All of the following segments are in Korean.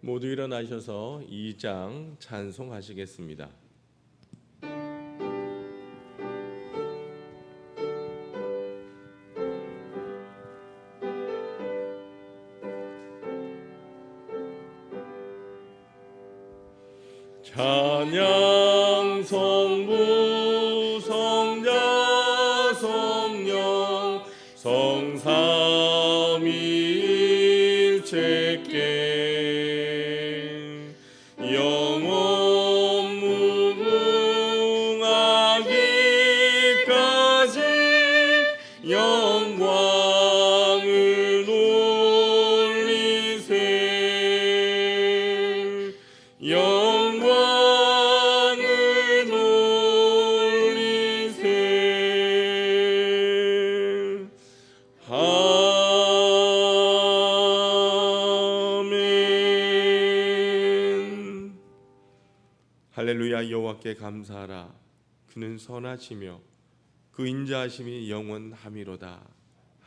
모두 일어나셔서 2장 찬송하시겠습니다. 찬양 성부 성자 성령 성삼위일체께 영원 무궁하기까지 영광을 돌리세 영광을 돌리세 아멘. 할렐루야. 여호와께 감사하라. 그는 선하시며 그 인자하심이 영원함이로다.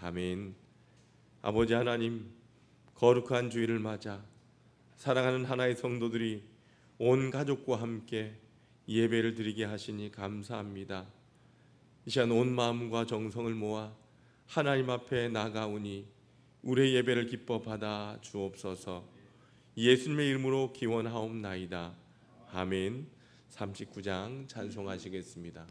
아멘. 아버지 하나님, 거룩한 주일을 맞아 사랑하는 하나의 성도들이 온 가족과 함께 예배를 드리게 하시니 감사합니다. 이 시간 온 마음과 정성을 모아 하나님 앞에 나가오니 우리의 예배를 기뻐 받아 주옵소서. 예수님의 이름으로 기원하옵나이다. 아멘. 39장 찬송하시겠습니다.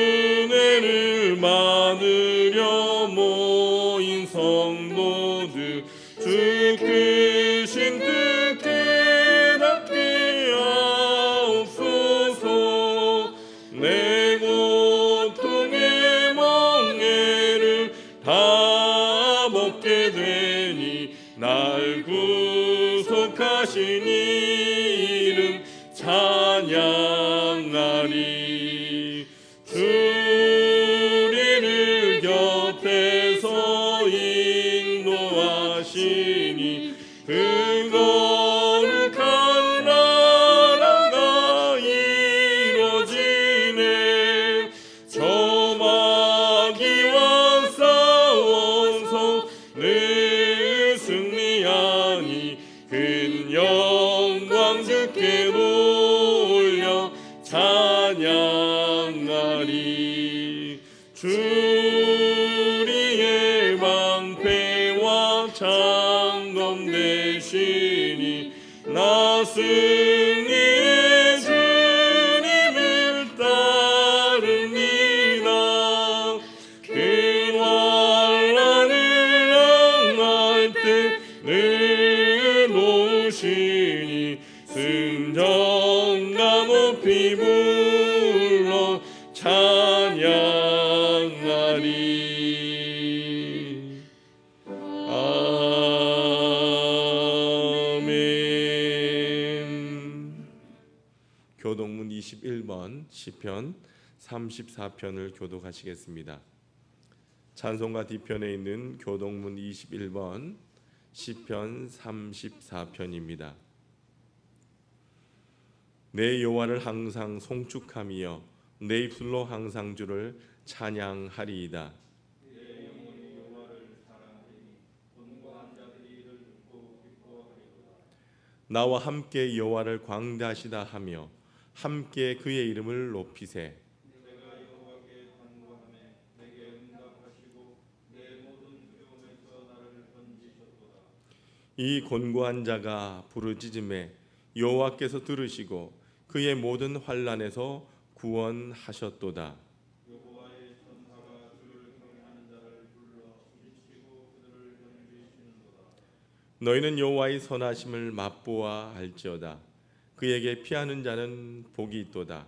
은혜를 받으려 모인 성도들 주 크신 뜻 깨닫게 하옵소서. 내 고통의 멍에를 다 벗게 되니 날 구속하신 이름 찬양하리. 우리를 곁에서 인도하시니 그 거룩한 나라가 이루어지네. 저 마귀와 싸워서 늘 승리하니 큰 영광 주께 돌려 찬양하리. 주리의 방패와 창검 되시니 나 승리의 주님을 따릅니다. 큰 환난을 당할 때 늘 도우시니 승전가 높이 불러 찬양하리. 아멘. 교독문 21번 시편 34편을 교독하시겠습니다. 찬송가 뒤편에 있는 교독문 21번 시편 34편입니다. 내 여호와를 항상 송축하며 내 입술로 항상 주를 찬양하리이다. 나와 함께 여호와를 광대하시다 하며 함께 그의 이름을 높이세. 이 곤고한 자가 부르짖음에 여호와께서 들으시고 그의 모든 환난에서 구원하셨도다. 너희는 여호와의 선하심을 맛보아 알지어다. 그에게 피하는 자는 복이 있도다.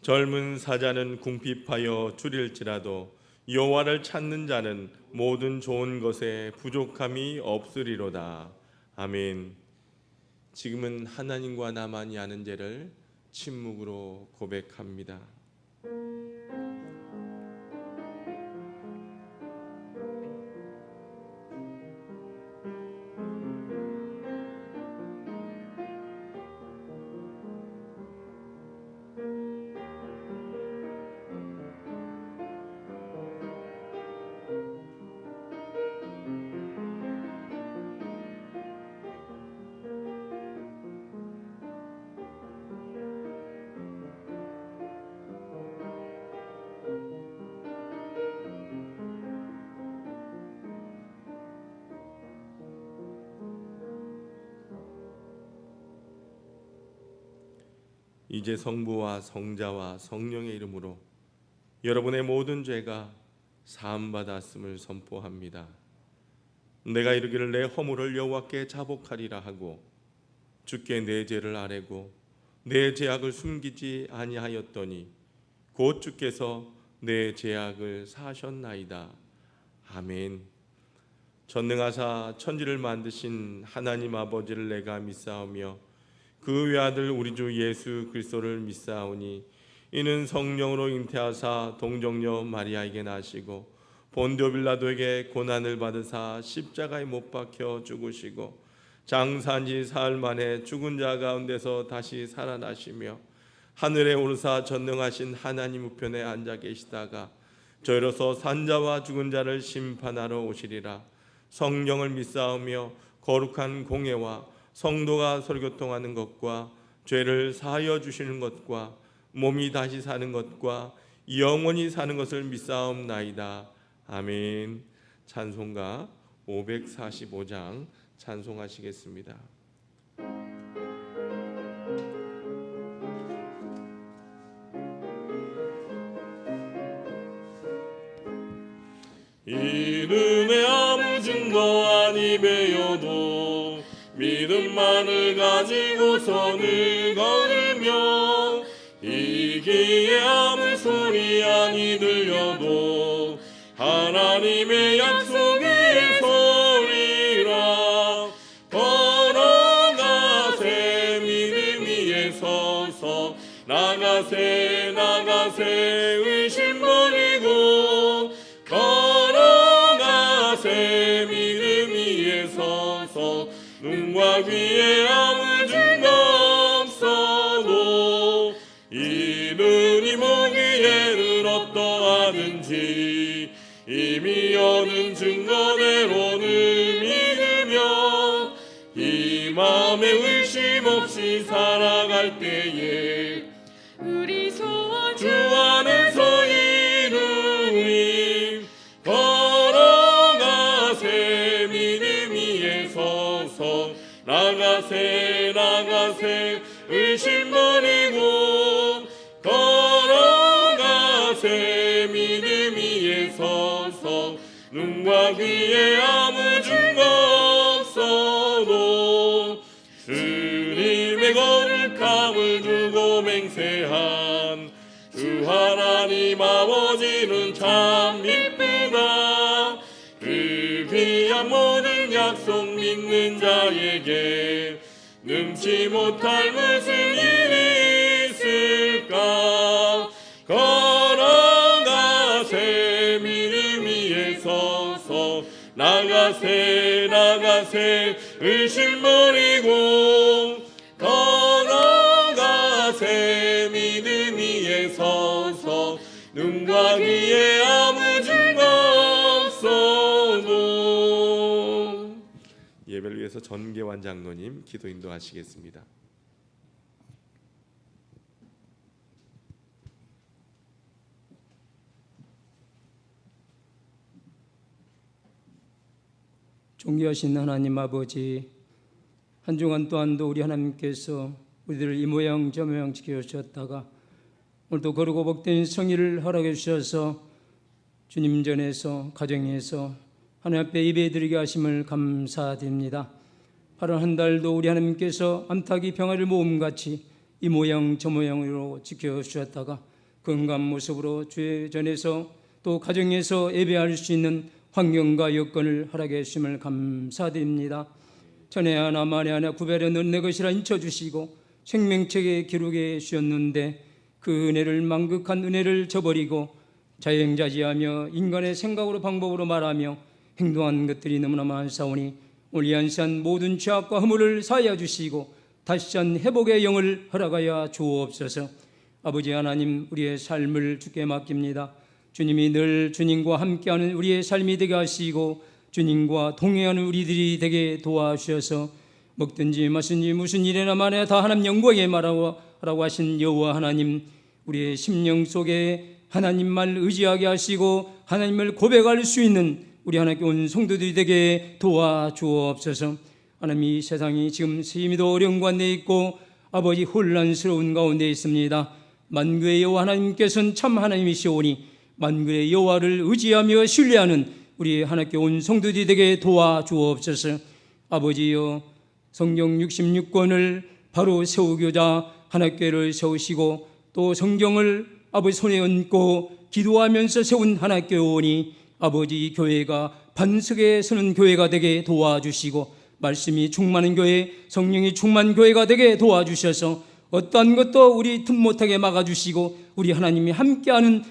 젊은 사자는 궁핍하여 줄일지라도 여호와를 찾는 자는 모든 좋은 것에 부족함이 없으리로다. 아멘. 지금은 하나님과 나만이 아는 죄를 침묵으로 고백합니다. 이제 성부와 성자와 성령의 이름으로 여러분의 모든 죄가 사함받았음을 선포합니다. 내가 이르기를 내 허물을 여호와께 자복하리라 하고 주께 내 죄를 아뢰고 내 죄악을 숨기지 아니하였더니 곧 주께서 내 죄악을 사하셨나이다. 아멘. 전능하사 천지를 만드신 하나님 아버지를 내가 믿사오며 그 외아들 우리 주 예수 그리스도를 믿사오니 이는 성령으로 잉태하사 동정녀 마리아에게 나시고 본디오 빌라도에게 고난을 받으사 십자가에 못 박혀 죽으시고 장사한 지 사흘 만에 죽은 자 가운데서 다시 살아나시며 하늘에 오르사 전능하신 하나님 우편에 앉아 계시다가 저희로서 산자와 죽은 자를 심판하러 오시리라. 성령을 믿사오며 거룩한 공예와 성도가 설교통하는 것과 죄를 사하여 주시는 것과 몸이 다시 사는 것과 영원히 사는 것을 믿사옵나이다. 아멘. 찬송가 545장 찬송하시겠습니다. 이름에 아무 증거 아니 배워도 믿음만을 가지고 선을 걸으며 이기에 아무 소리 아니 들려도 하나님의 약속의 소리라. 걸어가세 믿음 위에 서서 나가세 나가세 의심 버리고 걸어가세 믿음 위에 서서 눈과 귀에 아무 증거 없어도 이르니 모기에는 어떠하든지 이미 얻은 증거대로는 믿으며 이 마음에 의심 없이 살아갈 때에 우리 소원 주 안에서 이루리. 걸어가세 믿음 위에 서서 나가세 나가세 의심 버리고 걸어가세 믿음 위에 서서 눈과 귀에 아무 증거 없어도 주님의 거룩함을 두고 맹세한 주 하나님 아버지는 참 이쁘다. 그 귀한 모든 약속 믿는 자에게 능치 못할 무슨 일이 있을까. 걸어가세 믿음 위에 서서 나가세 나가세 의심 버리고 걸어가세 믿음 위에 서서 눈과 귀에 아무 증거 없어도. 예배를 위해서 전계환 장로님 기도 인도하시겠습니다. 존귀하신 하나님 아버지, 한 주간 또한도 우리 하나님께서 우리들을 이 모양 저 모양 지켜주셨다가 오늘도 거룩고 복된 성의를 허락해 주셔서 주님 전에서 가정에서 하나님 앞에 예배드리게 하심을 감사드립니다. 바로 한 달도 우리 하나님께서 암탉이 평화를 모음같이 이 모양 저 모양으로 지켜주셨다가 건강한 모습으로 주의 전에서 또 가정에서 예배할 수 있는 환경과 여건을 허락해 주심을 감사드립니다. 전에 하나 만에 하나 구별하는 내 것이라 인쳐주시고 생명책에 기록해 주셨는데 그 은혜를 만극한 은혜를 저버리고 자영자지하며 인간의 생각으로 방법으로 말하며 행동한 것들이 너무나 많사오니 오늘 이 시간 모든 죄악과 허물을 사하여 주시고 다시 한 회복의 영을 허락하여 주옵소서. 아버지 하나님, 우리의 삶을 주께 맡깁니다. 주님이 늘 주님과 함께하는 우리의 삶이 되게 하시고 주님과 동행하는 우리들이 되게 도와주셔서 먹든지 마시든지 무슨 일이나 만에 다 하나님 영광에 말하라고 하신 여호와 하나님, 우리의 심령 속에 하나님 말 의지하게 하시고 하나님을 고백할 수 있는 우리 하나님께 온 성도들이 되게 도와주옵소서. 하나님, 이 세상이 지금 세임이도 어려운 관계에 있고 아버지 혼란스러운 가운데 있습니다. 만군의 여호와 하나님께서는 참 하나님이시오니 만군의 여호와를 의지하며 신뢰하는 우리 하나님께 온 성도들이 되게 도와주옵소서. 아버지여, 성경 66권을 바로 세우고자 하나님께를 세우시고 또 성경을 아버지 손에 얹고 기도하면서 세운 하나님께 오니 아버지 이 교회가 반석에 서는 교회가 되게 도와주시고 말씀이 충만한 교회, 성령이 충만한 교회가 되게 도와주셔서 어떠한 것도 우리 틈 못하게 막아주시고 우리 하나님이 함께하는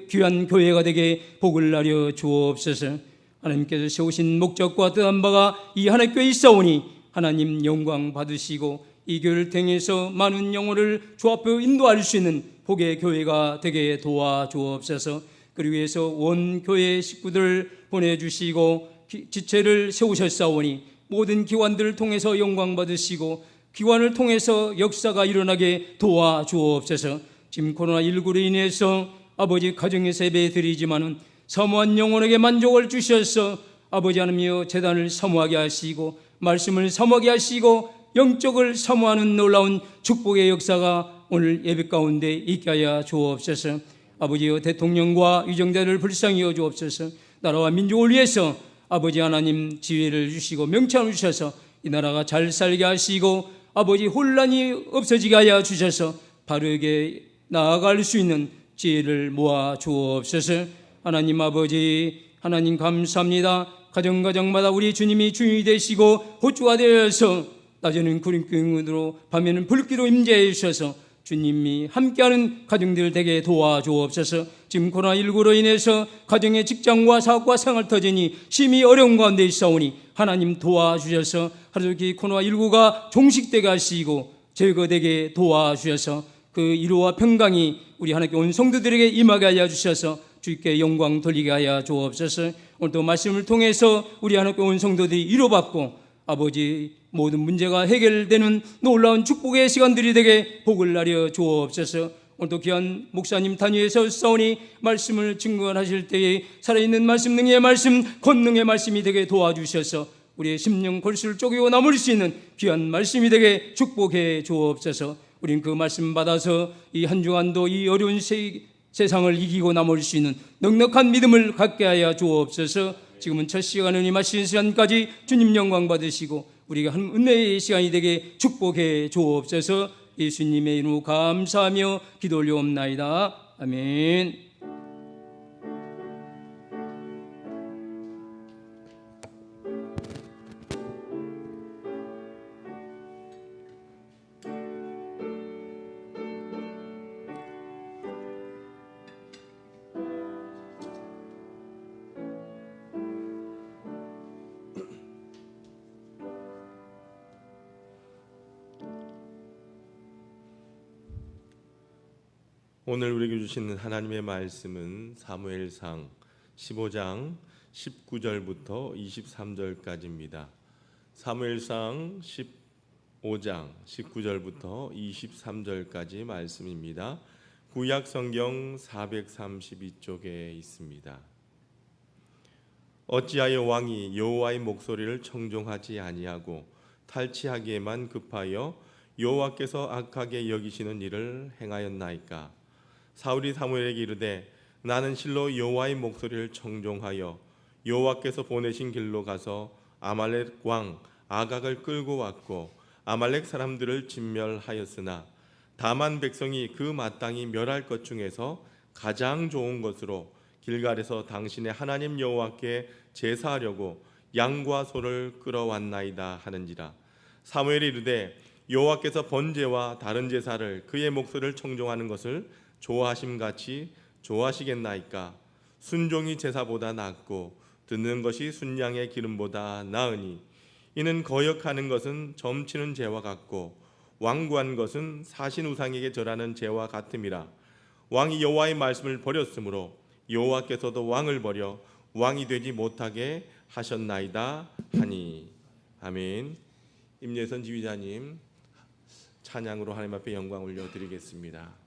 귀한 교회가 되게 복을 나려 주옵소서. 하나님께서 세우신 목적과 뜻한 바가 이 하나님 교회에 있사오니 하나님 영광 받으시고 이 교회를 통해서 많은 영혼을 주 앞에 인도할 수 있는 복의 교회가 되게 도와주옵소서. 그리고 위해서 온 교회 식구들을 보내주시고 지체를 세우셨사오니 모든 기관들을 통해서 영광 받으시고 기관을 통해서 역사가 일어나게 도와주옵소서. 지금 코로나19로 인해서 아버지 가정에서 예배 드리지만은 사모한 영혼에게 만족을 주셔서 아버지 하나님이여 재단을 사모하게 하시고 말씀을 사모하게 하시고 영적을 사모하는 놀라운 축복의 역사가 오늘 예배 가운데 있게 하여 주옵소서. 아버지여, 대통령과 위정자를 불쌍히 여겨 주옵소서. 나라와 민족을 위해서 아버지 하나님 지혜를 주시고 명철을 주셔서 이 나라가 잘 살게 하시고 아버지 혼란이 없어지게 하여 주셔서 바르게 나아갈 수 있는 지혜를 모아 주옵소서. 하나님 아버지, 하나님 감사합니다. 가정가정마다 우리 주님이 주인이 되시고 호주가 되어서 낮에는 구름기둥으로 밤에는 불기로 임재해 주셔서 주님이 함께하는 가정들 되게 도와주옵소서. 지금 코로나19로 인해서 가정의 직장과 사업과 생활 터전이 심히 어려운 가운데 있사오니 하나님 도와주셔서 하루속히 코로나19가 종식되게 하시고 제거되게 도와주셔서 그 위로와 평강이 우리 하나님께 온 성도들에게 임하게 하여 주셔서 주께 영광 돌리게 하여 주옵소서. 오늘도 말씀을 통해서 우리 하나님께 온 성도들이 위로받고 아버지 모든 문제가 해결되는 놀라운 축복의 시간들이 되게 복을 나려 주옵소서. 오늘도 귀한 목사님 단위에서 싸우니 말씀을 증거하실 때에 살아있는 말씀, 능의 말씀, 권능의 말씀이 되게 도와주셔서 우리의 심령 골수를 쪼개고 남을 수 있는 귀한 말씀이 되게 축복해 주옵소서. 우린 그 말씀 받아서 이 한 주간도 이 어려운 세상을 이기고 남을 수 있는 넉넉한 믿음을 갖게 하여 주옵소서. 지금은 첫 시간을 임하신 시간까지 주님 영광 받으시고 우리가 한 은혜의 시간이 되게 축복해 주옵소서. 예수님의 이름으로 감사하며 기도 올려옵나이다. 아멘. 오늘 우리에게 주시는 하나님의 말씀은 사무엘상 15장 19절부터 23절까지입니다. 사무엘상 15장 19절부터 23절까지 말씀입니다. 구약 성경 432쪽에 있습니다. 어찌하여 왕이 여호와의 목소리를 청종하지 아니하고 탈취하기에만 급하여 여호와께서 악하게 여기시는 일을 행하였나이까? 사울이 사무엘에게 이르되 나는 실로 여호와의 목소리를 청종하여 여호와께서 보내신 길로 가서 아말렉 왕 아각을 끌고 왔고 아말렉 사람들을 진멸하였으나 다만 백성이 그 마땅히 멸할 것 중에서 가장 좋은 것으로 길갈에서 당신의 하나님 여호와께 제사하려고 양과 소를 끌어왔나이다 하는지라. 사무엘이 이르되 여호와께서 번제와 다른 제사를 그의 목소리를 청종하는 것을 좋아하심같이 좋아하시겠나이까? 순종이 제사보다 낫고 듣는 것이 순양의 기름보다 나으니 이는 거역하는 것은 점치는 죄와 같고 완고한 것은 사신 우상에게 절하는 죄와 같음이라. 왕이 여호와의 말씀을 버렸으므로 여호와께서도 왕을 버려 왕이 되지 못하게 하셨나이다 하니. 아멘. 임예선 지휘자님 찬양으로 하나님 앞에 영광 올려드리겠습니다.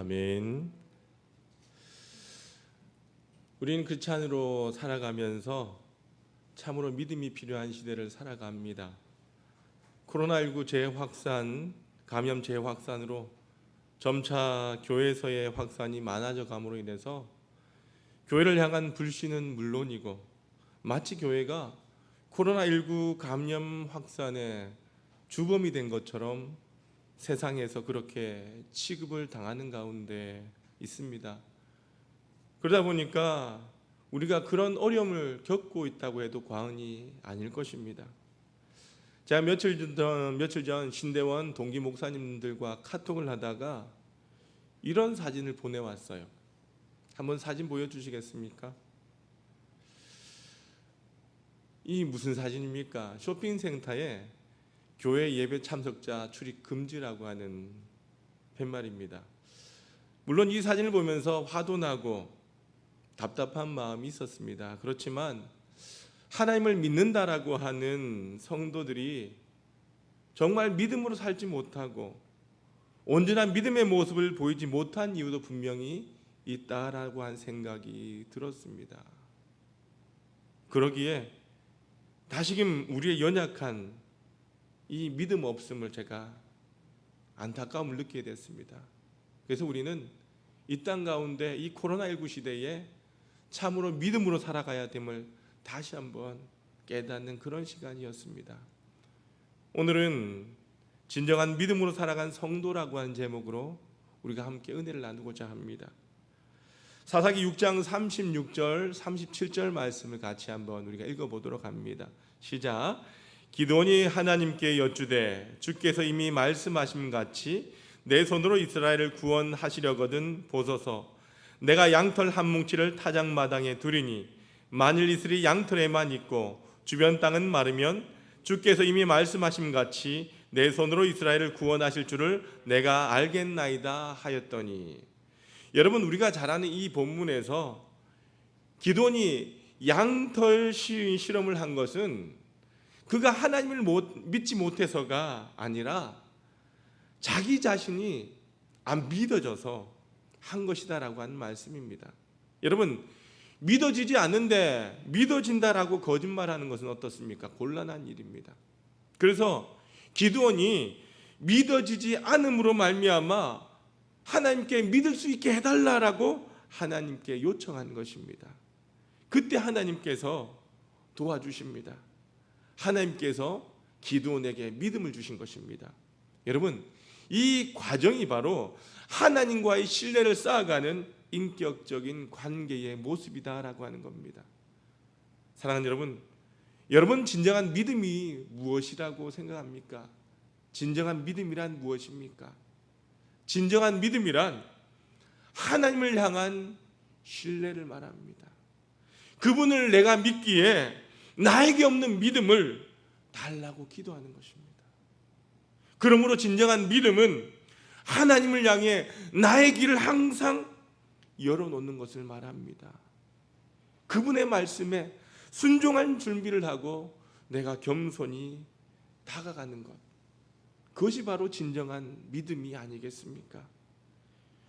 아멘. 우리는 크리스찬으로 살아가면서 참으로 믿음이 필요한 시대를 살아갑니다. 코로나19 재확산, 감염 재확산으로 점차 교회에서의 확산이 많아져 감으로 인해서 교회를 향한 불신은 물론이고 마치 교회가 코로나19 감염 확산의 주범이 된 것처럼 세상에서 그렇게 취급을 당하는 가운데 있습니다. 그러다 보니까 우리가 그런 어려움을 겪고 있다고 해도 과언이 아닐 것입니다. 제가 며칠 전 신대원 동기 목사님들과 카톡을 하다가 이런 사진을 보내왔어요. 한번 사진 보여주시겠습니까? 이 무슨 사진입니까? 쇼핑센터에 교회 예배 참석자 출입 금지라고 하는 팻말입니다. 물론 이 사진을 보면서 화도 나고 답답한 마음이 있었습니다. 그렇지만 하나님을 믿는다라고 하는 성도들이 정말 믿음으로 살지 못하고 온전한 믿음의 모습을 보이지 못한 이유도 분명히 있다라고 한 생각이 들었습니다. 그러기에 다시금 우리의 연약한 이 믿음 없음을 제가 안타까움을 느끼게 됐습니다. 그래서 우리는 이 땅 가운데 이 코로나19 시대에 참으로 믿음으로 살아가야 됨을 다시 한번 깨닫는 그런 시간이었습니다. 오늘은 진정한 믿음으로 살아간 성도라고 하는 제목으로 우리가 함께 은혜를 나누고자 합니다. 사사기 6장 36절 37절 말씀을 같이 한번 우리가 읽어보도록 합니다. 시작. 기드온이 하나님께 여쭈되 주께서 이미 말씀하신 같이 내 손으로 이스라엘을 구원하시려거든 보소서. 내가 양털 한 뭉치를 타작마당에 두리니 만일 이슬이 양털에만 있고 주변 땅은 마르면 주께서 이미 말씀하신 같이 내 손으로 이스라엘을 구원하실 줄을 내가 알겠나이다 하였더니, 여러분 우리가 잘 아는 이 본문에서 기드온이 양털 실험을 한 것은 그가 하나님을 믿지 못해서가 아니라 자기 자신이 안 믿어져서 한 것이다라고 하는 말씀입니다. 여러분 믿어지지 않는데 믿어진다라고 거짓말하는 것은 어떻습니까? 곤란한 일입니다. 그래서 기드온이 믿어지지 않음으로 말미암아 하나님께 믿을 수 있게 해달라라고 하나님께 요청한 것입니다. 그때 하나님께서 도와주십니다. 하나님께서 기드온에게 믿음을 주신 것입니다. 여러분 이 과정이 바로 하나님과의 신뢰를 쌓아가는 인격적인 관계의 모습이다라고 하는 겁니다. 사랑하는 여러분, 여러분 진정한 믿음이 무엇이라고 생각합니까? 진정한 믿음이란 무엇입니까? 진정한 믿음이란 하나님을 향한 신뢰를 말합니다. 그분을 내가 믿기에 나에게 없는 믿음을 달라고 기도하는 것입니다. 그러므로 진정한 믿음은 하나님을 향해 나의 길을 항상 열어놓는 것을 말합니다. 그분의 말씀에 순종한 준비를 하고 내가 겸손히 다가가는 것, 그것이 바로 진정한 믿음이 아니겠습니까?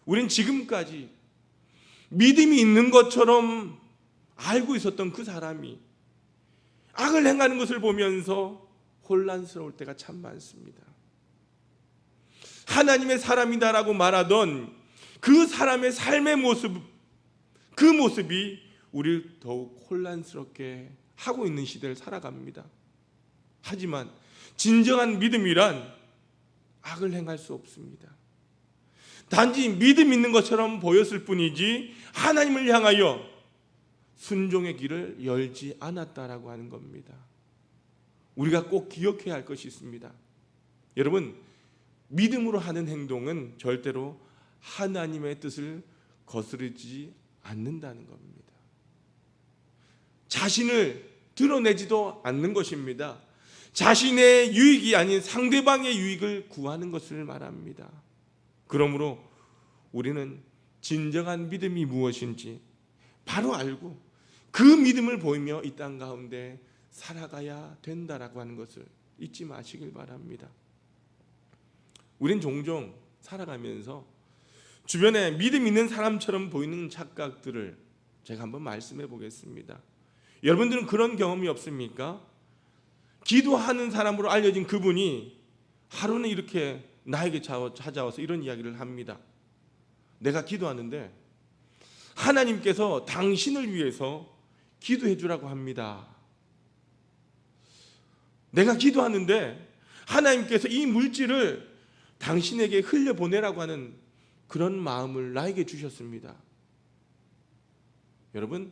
우린 지금까지 믿음이 있는 것처럼 알고 있었던 그 사람이 악을 행하는 것을 보면서 혼란스러울 때가 참 많습니다. 하나님의 사람이다라고 말하던 그 사람의 삶의 모습, 그 모습이 우리를 더욱 혼란스럽게 하고 있는 시대를 살아갑니다. 하지만 진정한 믿음이란 악을 행할 수 없습니다. 단지 믿음 있는 것처럼 보였을 뿐이지 하나님을 향하여 순종의 길을 열지 않았다라고 하는 겁니다. 우리가 꼭 기억해야 할 것이 있습니다. 여러분 믿음으로 하는 행동은 절대로 하나님의 뜻을 거스르지 않는다는 겁니다. 자신을 드러내지도 않는 것입니다. 자신의 유익이 아닌 상대방의 유익을 구하는 것을 말합니다. 그러므로 우리는 진정한 믿음이 무엇인지 바로 알고 그 믿음을 보이며 이 땅 가운데 살아가야 된다라고 하는 것을 잊지 마시길 바랍니다. 우린 종종 살아가면서 주변에 믿음 있는 사람처럼 보이는 착각들을 제가 한번 말씀해 보겠습니다. 여러분들은 그런 경험이 없습니까? 기도하는 사람으로 알려진 그분이 하루는 이렇게 나에게 찾아와서 이런 이야기를 합니다. 내가 기도하는데 하나님께서 당신을 위해서 기도해 주라고 합니다. 내가 기도하는데 하나님께서 이 물질을 당신에게 흘려보내라고 하는 그런 마음을 나에게 주셨습니다. 여러분,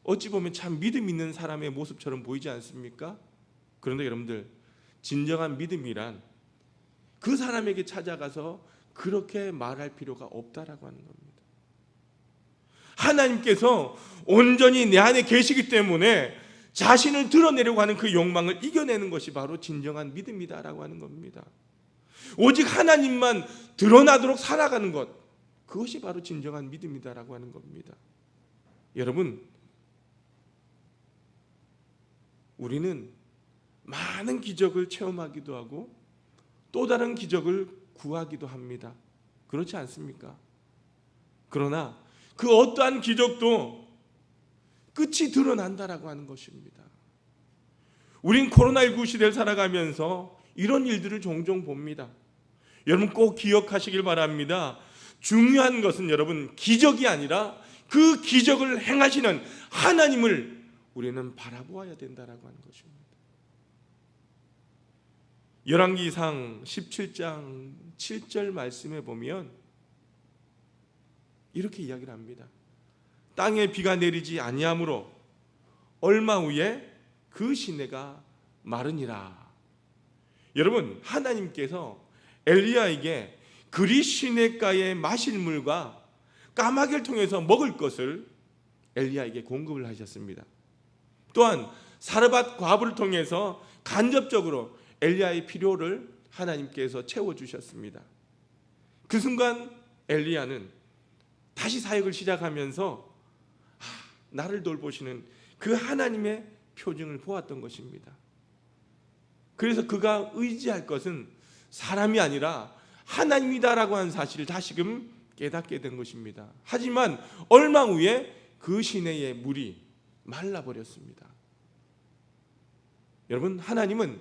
어찌 보면 참 믿음 있는 사람의 모습처럼 보이지 않습니까? 그런데 여러분들, 진정한 믿음이란 그 사람에게 찾아가서 그렇게 말할 필요가 없다라고 하는 겁니다. 하나님께서 온전히 내 안에 계시기 때문에 자신을 드러내려고 하는 그 욕망을 이겨내는 것이 바로 진정한 믿음이다라고 하는 겁니다. 오직 하나님만 드러나도록 살아가는 것, 그것이 바로 진정한 믿음이다라고 하는 겁니다. 여러분, 우리는 많은 기적을 체험하기도 하고 또 다른 기적을 구하기도 합니다. 그렇지 않습니까? 그러나 그 어떠한 기적도 끝이 드러난다라고 하는 것입니다. 우린 코로나19 시대를 살아가면서 이런 일들을 종종 봅니다. 여러분 꼭 기억하시길 바랍니다. 중요한 것은 여러분 기적이 아니라 그 기적을 행하시는 하나님을 우리는 바라보아야 된다라고 하는 것입니다. 열왕기상 17장 7절 말씀에 보면 이렇게 이야기를 합니다. 땅에 비가 내리지 아니하므로 얼마 후에 그 시내가 마르니라. 여러분, 하나님께서 엘리야에게 그리 시내가에 마실 물과 까마귀를 통해서 먹을 것을 엘리야에게 공급을 하셨습니다. 또한 사르밧 과부를 통해서 간접적으로 엘리야의 필요를 하나님께서 채워주셨습니다. 그 순간 엘리야는 다시 사역을 시작하면서 나를 돌보시는 그 하나님의 표징을 보았던 것입니다. 그래서 그가 의지할 것은 사람이 아니라 하나님이다라고 하는 사실을 다시금 깨닫게 된 것입니다. 하지만 얼마 후에 그 시내의 물이 말라버렸습니다. 여러분, 하나님은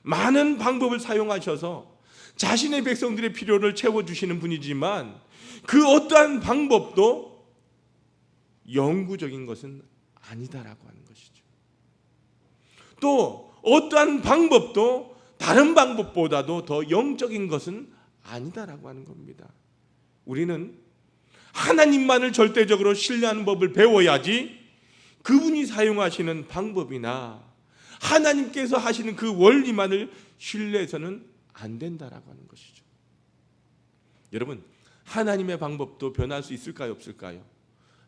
많은 방법을 사용하셔서 자신의 백성들의 필요를 채워주시는 분이지만 그 어떠한 방법도 영구적인 것은 아니다라고 하는 것이죠. 또 어떠한 방법도 다른 방법보다도 더 영적인 것은 아니다라고 하는 겁니다. 우리는 하나님만을 절대적으로 신뢰하는 법을 배워야지 그분이 사용하시는 방법이나 하나님께서 하시는 그 원리만을 신뢰해서는 안 된다라고 하는 것이죠. 여러분, 하나님의 방법도 변할 수 있을까요, 없을까요?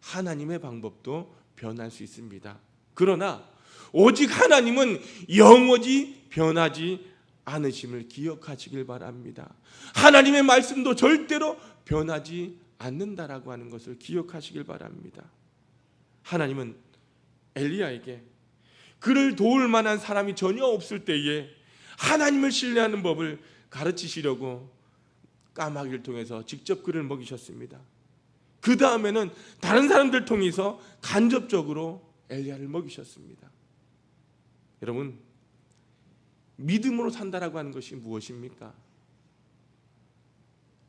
하나님의 방법도 변할 수 있습니다. 그러나 오직 하나님은 영원히 변하지 않으심을 기억하시길 바랍니다. 하나님의 말씀도 절대로 변하지 않는다라고 하는 것을 기억하시길 바랍니다. 하나님은 엘리야에게 그를 도울 만한 사람이 전혀 없을 때에 하나님을 신뢰하는 법을 가르치시려고 까마귀를 통해서 직접 그를 먹이셨습니다. 그 다음에는 다른 사람들 통해서 간접적으로 엘리야를 먹이셨습니다. 여러분, 믿음으로 산다라고 하는 것이 무엇입니까?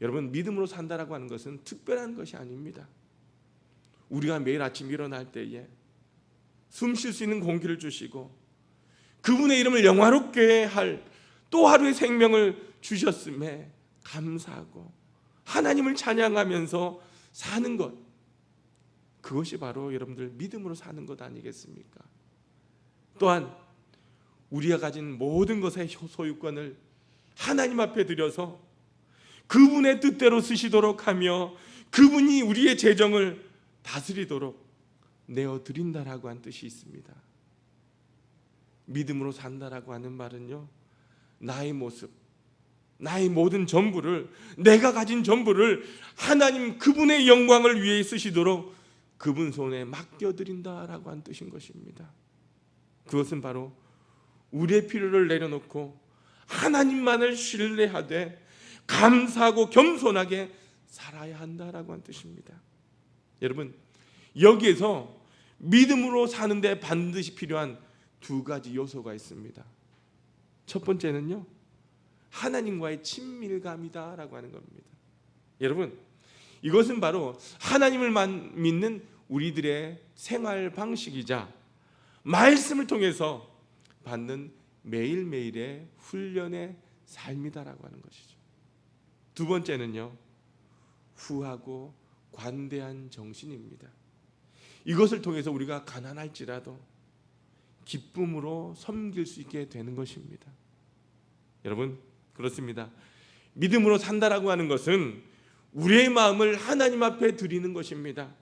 여러분, 믿음으로 산다라고 하는 것은 특별한 것이 아닙니다. 우리가 매일 아침 일어날 때에 숨 쉴 수 있는 공기를 주시고 그분의 이름을 영화롭게 할 또 하루의 생명을 주셨음에 감사하고 하나님을 찬양하면서 사는 것, 그것이 바로 여러분들 믿음으로 사는 것 아니겠습니까? 또한 우리가 가진 모든 것의 소유권을 하나님 앞에 드려서 그분의 뜻대로 쓰시도록 하며 그분이 우리의 재정을 다스리도록 내어드린다라고 한 뜻이 있습니다. 믿음으로 산다라고 하는 말은요, 나의 모습, 나의 모든 전부를, 내가 가진 전부를 하나님 그분의 영광을 위해 쓰시도록 그분 손에 맡겨드린다라고 한 뜻인 것입니다. 그것은 바로 우리의 필요를 내려놓고 하나님만을 신뢰하되 감사하고 겸손하게 살아야 한다라고 하는 뜻입니다. 여러분, 여기에서 믿음으로 사는데 반드시 필요한 두 가지 요소가 있습니다. 첫 번째는요, 하나님과의 친밀감이다라고 하는 겁니다. 여러분, 이것은 바로 하나님을만 믿는 우리들의 생활 방식이자 말씀을 통해서 받는 매일매일의 훈련의 삶이다라고 하는 것이죠. 두 번째는요, 후하고 관대한 정신입니다. 이것을 통해서 우리가 가난할지라도 기쁨으로 섬길 수 있게 되는 것입니다. 여러분, 그렇습니다. 믿음으로 산다라고 하는 것은 우리의 마음을 하나님 앞에 드리는 것입니다.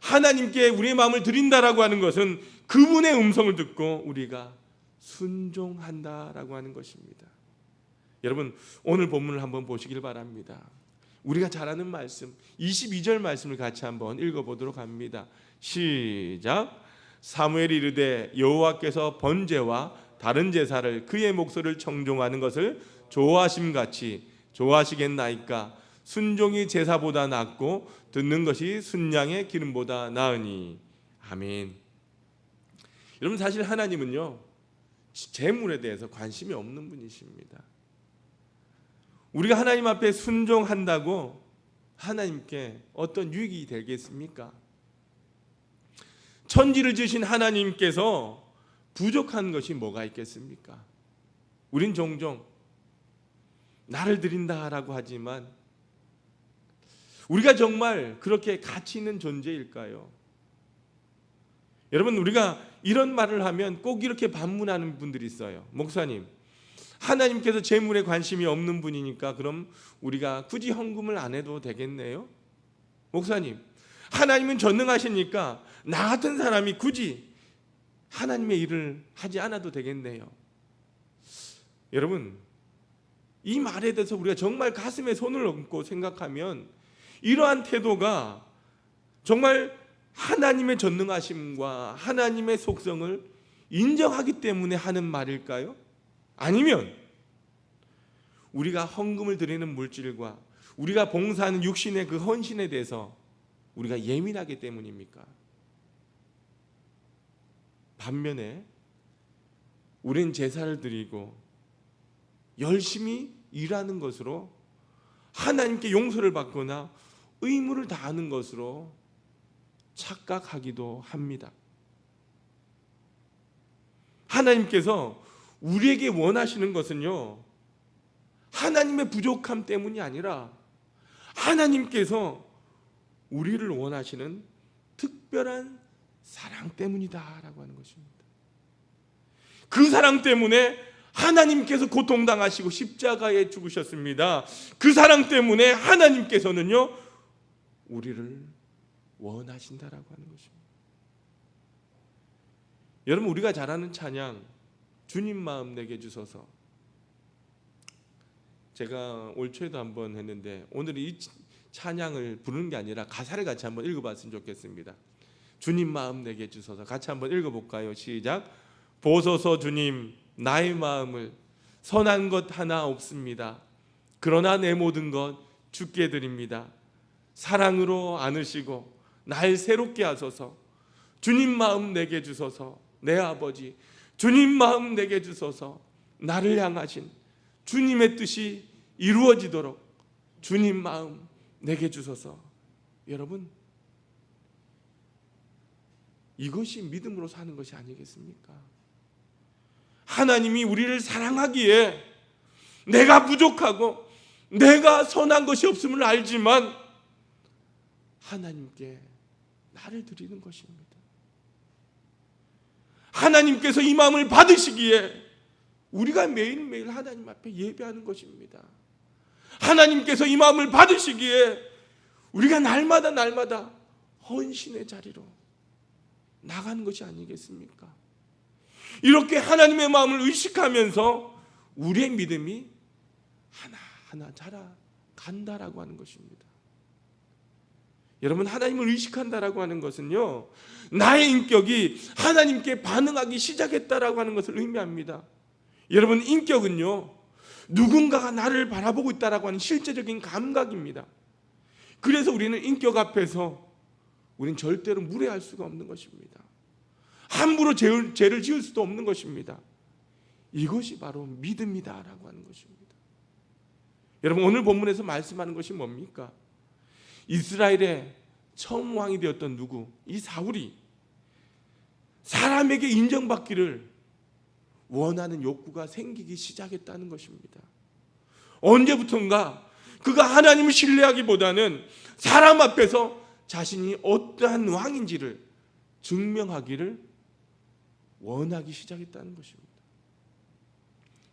하나님께 우리의 마음을 드린다라고 하는 것은 그분의 음성을 듣고 우리가 순종한다라고 하는 것입니다. 여러분, 오늘 본문을 한번 보시길 바랍니다. 우리가 잘 아는 말씀 22절 말씀을 같이 한번 읽어보도록 합니다. 시작. 사무엘이 이르되 여호와께서 번제와 다른 제사를 그의 목소리를 청종하는 것을 좋아하심같이 좋아하시겠나이까. 순종이 제사보다 낫고 듣는 것이 순양의 기름보다 나으니. 아멘. 여러분, 사실 하나님은요, 재물에 대해서 관심이 없는 분이십니다. 우리가 하나님 앞에 순종한다고 하나님께 어떤 유익이 되겠습니까? 천지를 지으신 하나님께서 부족한 것이 뭐가 있겠습니까? 우린 종종 나를 드린다라고 하지만 우리가 정말 그렇게 가치 있는 존재일까요? 여러분, 우리가 이런 말을 하면 꼭 이렇게 반문하는 분들이 있어요. 목사님, 하나님께서 재물에 관심이 없는 분이니까 그럼 우리가 굳이 헌금을 안 해도 되겠네요? 목사님, 하나님은 전능하시니까 나 같은 사람이 굳이 하나님의 일을 하지 않아도 되겠네요. 여러분, 이 말에 대해서 우리가 정말 가슴에 손을 얹고 생각하면 이러한 태도가 정말 하나님의 전능하심과 하나님의 속성을 인정하기 때문에 하는 말일까요? 아니면 우리가 헌금을 드리는 물질과 우리가 봉사하는 육신의 그 헌신에 대해서 우리가 예민하기 때문입니까? 반면에 우린 제사를 드리고 열심히 일하는 것으로 하나님께 용서를 받거나 의무를 다하는 것으로 착각하기도 합니다. 하나님께서 우리에게 원하시는 것은요, 하나님의 부족함 때문이 아니라 하나님께서 우리를 원하시는 특별한 사랑 때문이다라고 하는 것입니다. 그 사랑 때문에 하나님께서 고통당하시고 십자가에 죽으셨습니다. 그 사랑 때문에 하나님께서는요, 우리를 원하신다라고 하는 것입니다. 여러분, 우리가 잘 아는 찬양 주님 마음 내게 주소서, 제가 올 초에도 한번 했는데 오늘 이 찬양을 부르는 게 아니라 가사를 같이 한번 읽어봤으면 좋겠습니다. 주님 마음 내게 주소서, 같이 한번 읽어볼까요? 시작. 보소서 주님 나의 마음을, 선한 것 하나 없습니다. 그러나 내 모든 것 주께 드립니다. 사랑으로 안으시고 날 새롭게 하소서. 주님 마음 내게 주소서. 내 아버지, 주님 마음 내게 주소서. 나를 향하신 주님의 뜻이 이루어지도록 주님 마음 내게 주소서. 여러분, 이것이 믿음으로 사는 것이 아니겠습니까? 하나님이 우리를 사랑하기에 내가 부족하고 내가 선한 것이 없음을 알지만 하나님께 나를 드리는 것입니다. 하나님께서 이 마음을 받으시기에 우리가 매일매일 하나님 앞에 예배하는 것입니다. 하나님께서 이 마음을 받으시기에 우리가 날마다 헌신의 자리로 나가는 것이 아니겠습니까? 이렇게 하나님의 마음을 의식하면서 우리의 믿음이 하나하나 자라간다라고 하는 것입니다. 여러분, 하나님을 의식한다라고 하는 것은요, 나의 인격이 하나님께 반응하기 시작했다라고 하는 것을 의미합니다. 여러분, 인격은요, 누군가가 나를 바라보고 있다라고 하는 실제적인 감각입니다. 그래서 우리는 인격 앞에서 우리는 절대로 무례할 수가 없는 것입니다. 함부로 죄를 지을 수도 없는 것입니다. 이것이 바로 믿음이다라고 하는 것입니다. 여러분, 오늘 본문에서 말씀하는 것이 뭡니까? 이스라엘의 처음 왕이 되었던 누구? 이 사울이 사람에게 인정받기를 원하는 욕구가 생기기 시작했다는 것입니다. 언제부턴가 그가 하나님을 신뢰하기보다는 사람 앞에서 자신이 어떠한 왕인지를 증명하기를 원하기 시작했다는 것입니다.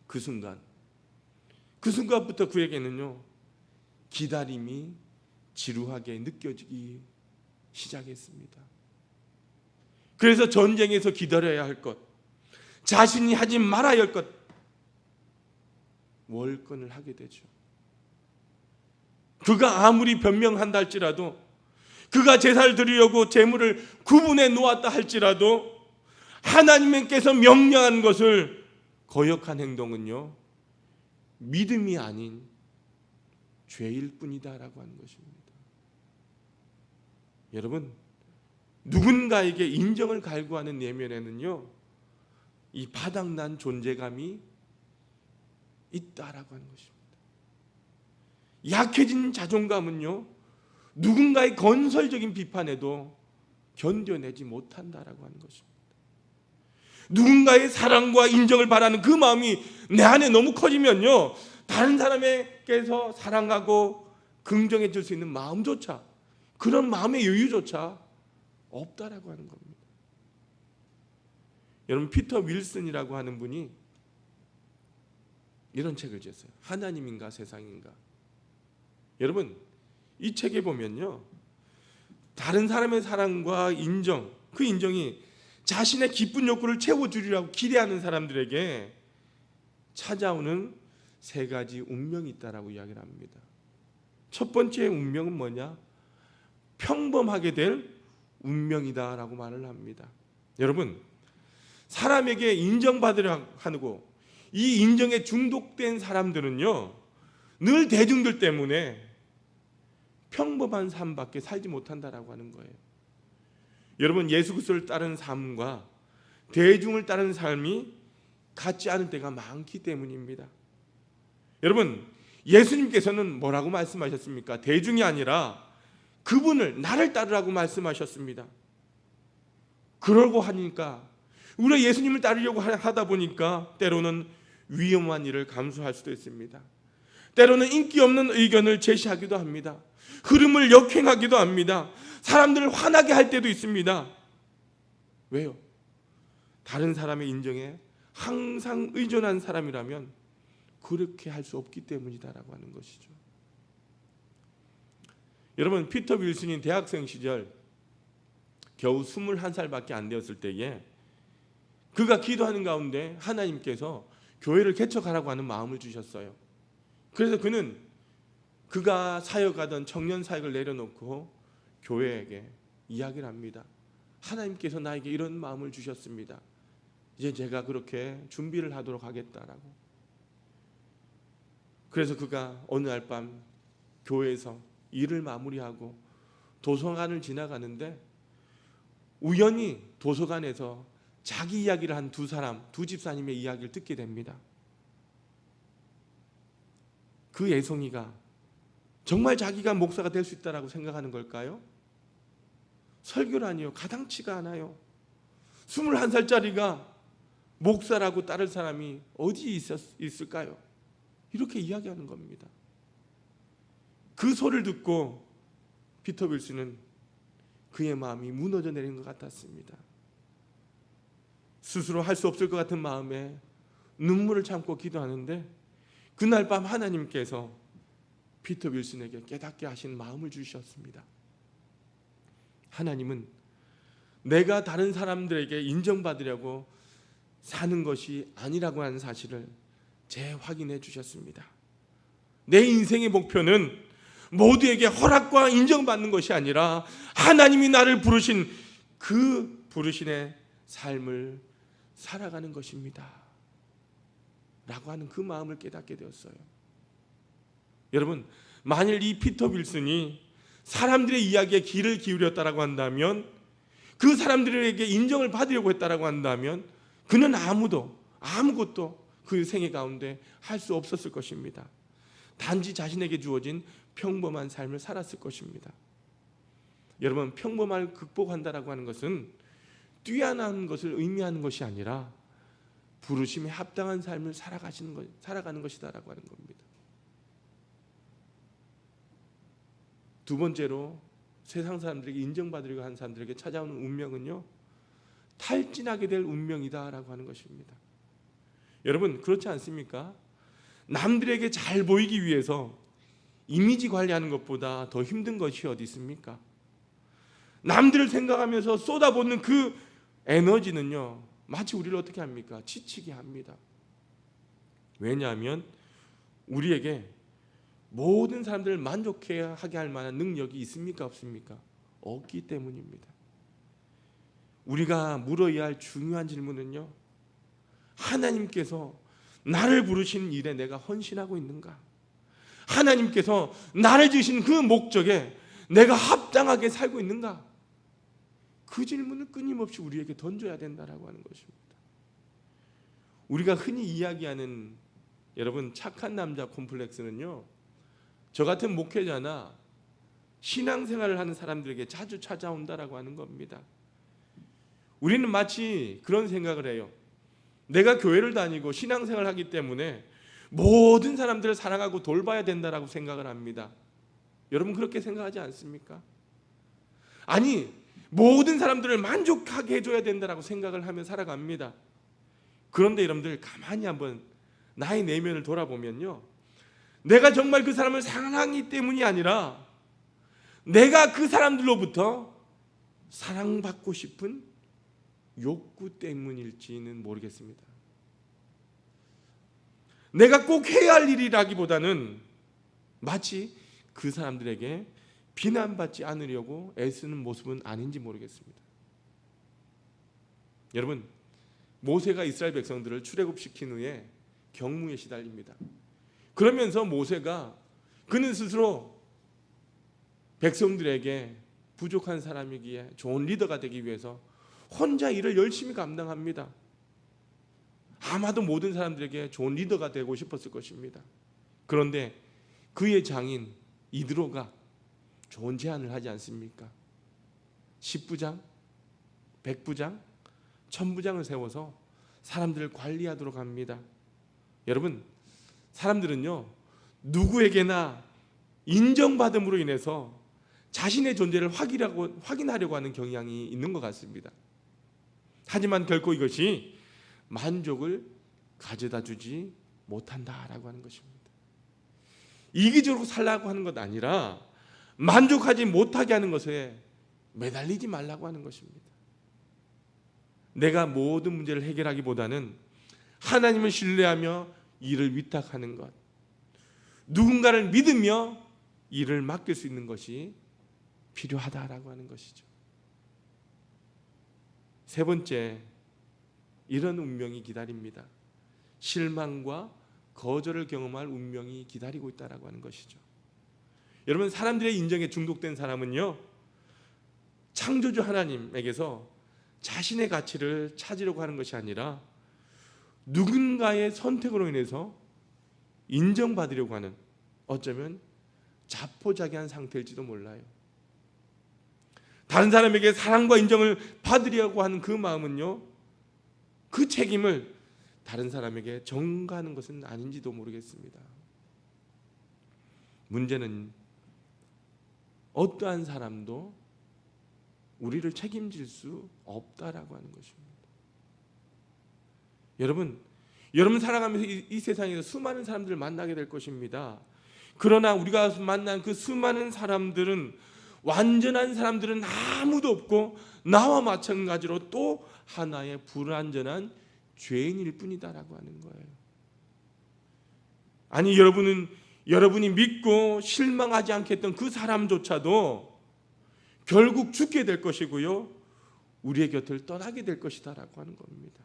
그 순간부터 그에게는요, 기다림이 지루하게 느껴지기 시작했습니다. 그래서 전쟁에서 기다려야 할 것, 자신이 하지 말아야 할 것, 월권을 하게 되죠. 그가 아무리 변명한다 할지라도, 그가 제사를 드리려고 제물을 구분해 놓았다 할지라도 하나님께서 명령한 것을 거역한 행동은요, 믿음이 아닌 죄일 뿐이다라고 하는 것입니다. 여러분, 누군가에게 인정을 갈구하는 내면에는요, 이 바닥난 존재감이 있다라고 하는 것입니다. 약해진 자존감은요, 누군가의 건설적인 비판에도 견뎌내지 못한다라고 하는 것입니다. 누군가의 사랑과 인정을 바라는 그 마음이 내 안에 너무 커지면요, 다른 사람에게서 사랑하고 긍정해 줄 수 있는 마음조차, 그런 마음의 여유조차 없다라고 하는 겁니다. 여러분, 피터 윌슨이라고 하는 분이 이런 책을 냈어요. 하나님인가 세상인가. 여러분, 이 책에 보면요, 다른 사람의 사랑과 인정, 그 인정이 자신의 기쁜 욕구를 채워주리라고 기대하는 사람들에게 찾아오는 세 가지 운명이 있다라고 이야기를 합니다. 첫 번째 운명은 뭐냐? 평범하게 될 운명이다라고 말을 합니다. 여러분, 사람에게 인정받으려 하고 이 인정에 중독된 사람들은요, 늘 대중들 때문에 평범한 삶밖에 살지 못한다라고 하는 거예요. 여러분, 예수 그리스도를 따르는 삶과 대중을 따르는 삶이 같지 않을 때가 많기 때문입니다. 여러분, 예수님께서는 뭐라고 말씀하셨습니까? 대중이 아니라 그분을, 나를 따르라고 말씀하셨습니다. 그러고 하니까, 우리가 예수님을 따르려고 하다 보니까 때로는 위험한 일을 감수할 수도 있습니다. 때로는 인기 없는 의견을 제시하기도 합니다. 흐름을 역행하기도 합니다. 사람들을 화나게 할 때도 있습니다. 왜요? 다른 사람의 인정에 항상 의존한 사람이라면 그렇게 할 수 없기 때문이다라고 하는 것이죠. 여러분, 피터 윌슨이 대학생 시절 겨우 21살밖에 안 되었을 때에 그가 기도하는 가운데 하나님께서 교회를 개척하라고 하는 마음을 주셨어요. 그래서 그는 그가 사역하던 청년 사역을 내려놓고 교회에게 이야기를 합니다. 하나님께서 나에게 이런 마음을 주셨습니다. 이제 제가 그렇게 준비를 하도록 하겠다라고. 그래서 그가 어느 날 밤 교회에서 일을 마무리하고 도서관을 지나가는데 우연히 도서관에서 자기 이야기를 한 두 집사님의 이야기를 듣게 됩니다. 그 애송이가 정말 자기가 목사가 될 수 있다라고 생각하는 걸까요? 설교라니요, 가당치가 않아요. 21살짜리가 목사라고 따를 사람이 어디 있을까요? 이렇게 이야기하는 겁니다. 그 소리를 듣고 피터 윌슨은 그의 마음이 무너져 내린 것 같았습니다. 스스로 할 수 없을 것 같은 마음에 눈물을 참고 기도하는데 그날 밤 하나님께서 피터 윌슨에게 깨닫게 하신 마음을 주셨습니다. 하나님은 내가 다른 사람들에게 인정받으려고 사는 것이 아니라고 하는 사실을 재확인해 주셨습니다. 내 인생의 목표는 모두에게 허락과 인정받는 것이 아니라 하나님이 나를 부르신 그 부르신의 삶을 살아가는 것입니다 라고 하는 그 마음을 깨닫게 되었어요. 여러분, 만일 이 피터 윌슨이 사람들의 이야기에 귀를 기울였다라고 한다면, 그 사람들에게 인정을 받으려고 했다라고 한다면 그는 아무것도 그 생애 가운데 할 수 없었을 것입니다. 단지 자신에게 주어진 평범한 삶을 살았을 것입니다. 여러분, 평범함을 극복한다라고 하는 것은 뛰어난 것을 의미하는 것이 아니라 부르심에 합당한 삶을 살아가는 것이다라고 하는 겁니다. 두 번째로 세상 사람들에게 인정받으려고 하는 사람들에게 찾아오는 운명은요, 탈진하게 될 운명이다라고 하는 것입니다. 여러분, 그렇지 않습니까? 남들에게 잘 보이기 위해서 이미지 관리하는 것보다 더 힘든 것이 어디 있습니까? 남들을 생각하면서 쏟아붓는 그 에너지는요, 마치 우리를 어떻게 합니까? 지치게 합니다. 왜냐하면 우리에게 모든 사람들을 만족하게 할 만한 능력이 있습니까? 없습니까? 없기 때문입니다. 우리가 물어야 할 중요한 질문은요, 하나님께서 나를 부르신 일에 내가 헌신하고 있는가? 하나님께서 나를 지으신 그 목적에 내가 합당하게 살고 있는가? 그 질문을 끊임없이 우리에게 던져야 된다라고 하는 것입니다. 우리가 흔히 이야기하는, 여러분, 착한 남자 콤플렉스는요, 저 같은 목회자나 신앙생활을 하는 사람들에게 자주 찾아온다라고 하는 겁니다. 우리는 마치 그런 생각을 해요. 내가 교회를 다니고 신앙생활을 하기 때문에 모든 사람들을 사랑하고 돌봐야 된다라고 생각을 합니다. 여러분, 그렇게 생각하지 않습니까? 아니, 모든 사람들을 만족하게 해줘야 된다라고 생각을 하며 살아갑니다. 그런데 여러분들 가만히 한번 나의 내면을 돌아보면요, 내가 정말 그 사람을 사랑하기 때문이 아니라 내가 그 사람들로부터 사랑받고 싶은 욕구 때문일지는 모르겠습니다. 내가 꼭 해야 할 일이라기보다는 마치 그 사람들에게 비난받지 않으려고 애쓰는 모습은 아닌지 모르겠습니다. 여러분, 모세가 이스라엘 백성들을 출애굽시킨 후에 경무에 시달립니다. 그러면서 모세가 그는 스스로 백성들에게 부족한 사람이기에 좋은 리더가 되기 위해서 혼자 일을 열심히 감당합니다. 아마도 모든 사람들에게 좋은 리더가 되고 싶었을 것입니다. 그런데 그의 장인 이드로가 좋은 제안을 하지 않습니까? 10부장, 100부장, 1000부장을 세워서 사람들을 관리하도록 합니다. 여러분, 사람들은요, 누구에게나 인정받음으로 인해서 자신의 존재를 확인하려고 하는 경향이 있는 것 같습니다. 하지만 결코 이것이 만족을 가져다 주지 못한다라고 하는 것입니다. 이기적으로 살라고 하는 것 아니라 만족하지 못하게 하는 것에 매달리지 말라고 하는 것입니다. 내가 모든 문제를 해결하기보다는 하나님을 신뢰하며 일을 위탁하는 것, 누군가를 믿으며 일을 맡길 수 있는 것이 필요하다라고 하는 것이죠. 세 번째, 이런 운명이 기다립니다. 실망과 거절을 경험할 운명이 기다리고 있다라고 하는 것이죠. 여러분, 사람들의 인정에 중독된 사람은요, 창조주 하나님에게서 자신의 가치를 찾으려고 하는 것이 아니라 누군가의 선택으로 인해서 인정받으려고 하는, 어쩌면 자포자기한 상태일지도 몰라요. 다른 사람에게 사랑과 인정을 받으려고 하는 그 마음은요, 그 책임을 다른 사람에게 전가하는 것은 아닌지도 모르겠습니다. 문제는 어떠한 사람도 우리를 책임질 수 없다라고 하는 것입니다. 여러분 살아가면서 이 세상에서 수많은 사람들을 만나게 될 것입니다. 그러나 우리가 만난 그 수많은 사람들은, 완전한 사람들은 아무도 없고 나와 마찬가지로 또 하나의 불완전한 죄인일 뿐이다라고 하는 거예요. 아니, 여러분이 믿고 실망하지 않게 했던 그 사람조차도 결국 죽게 될 것이고요, 우리의 곁을 떠나게 될 것이다라고 하는 겁니다.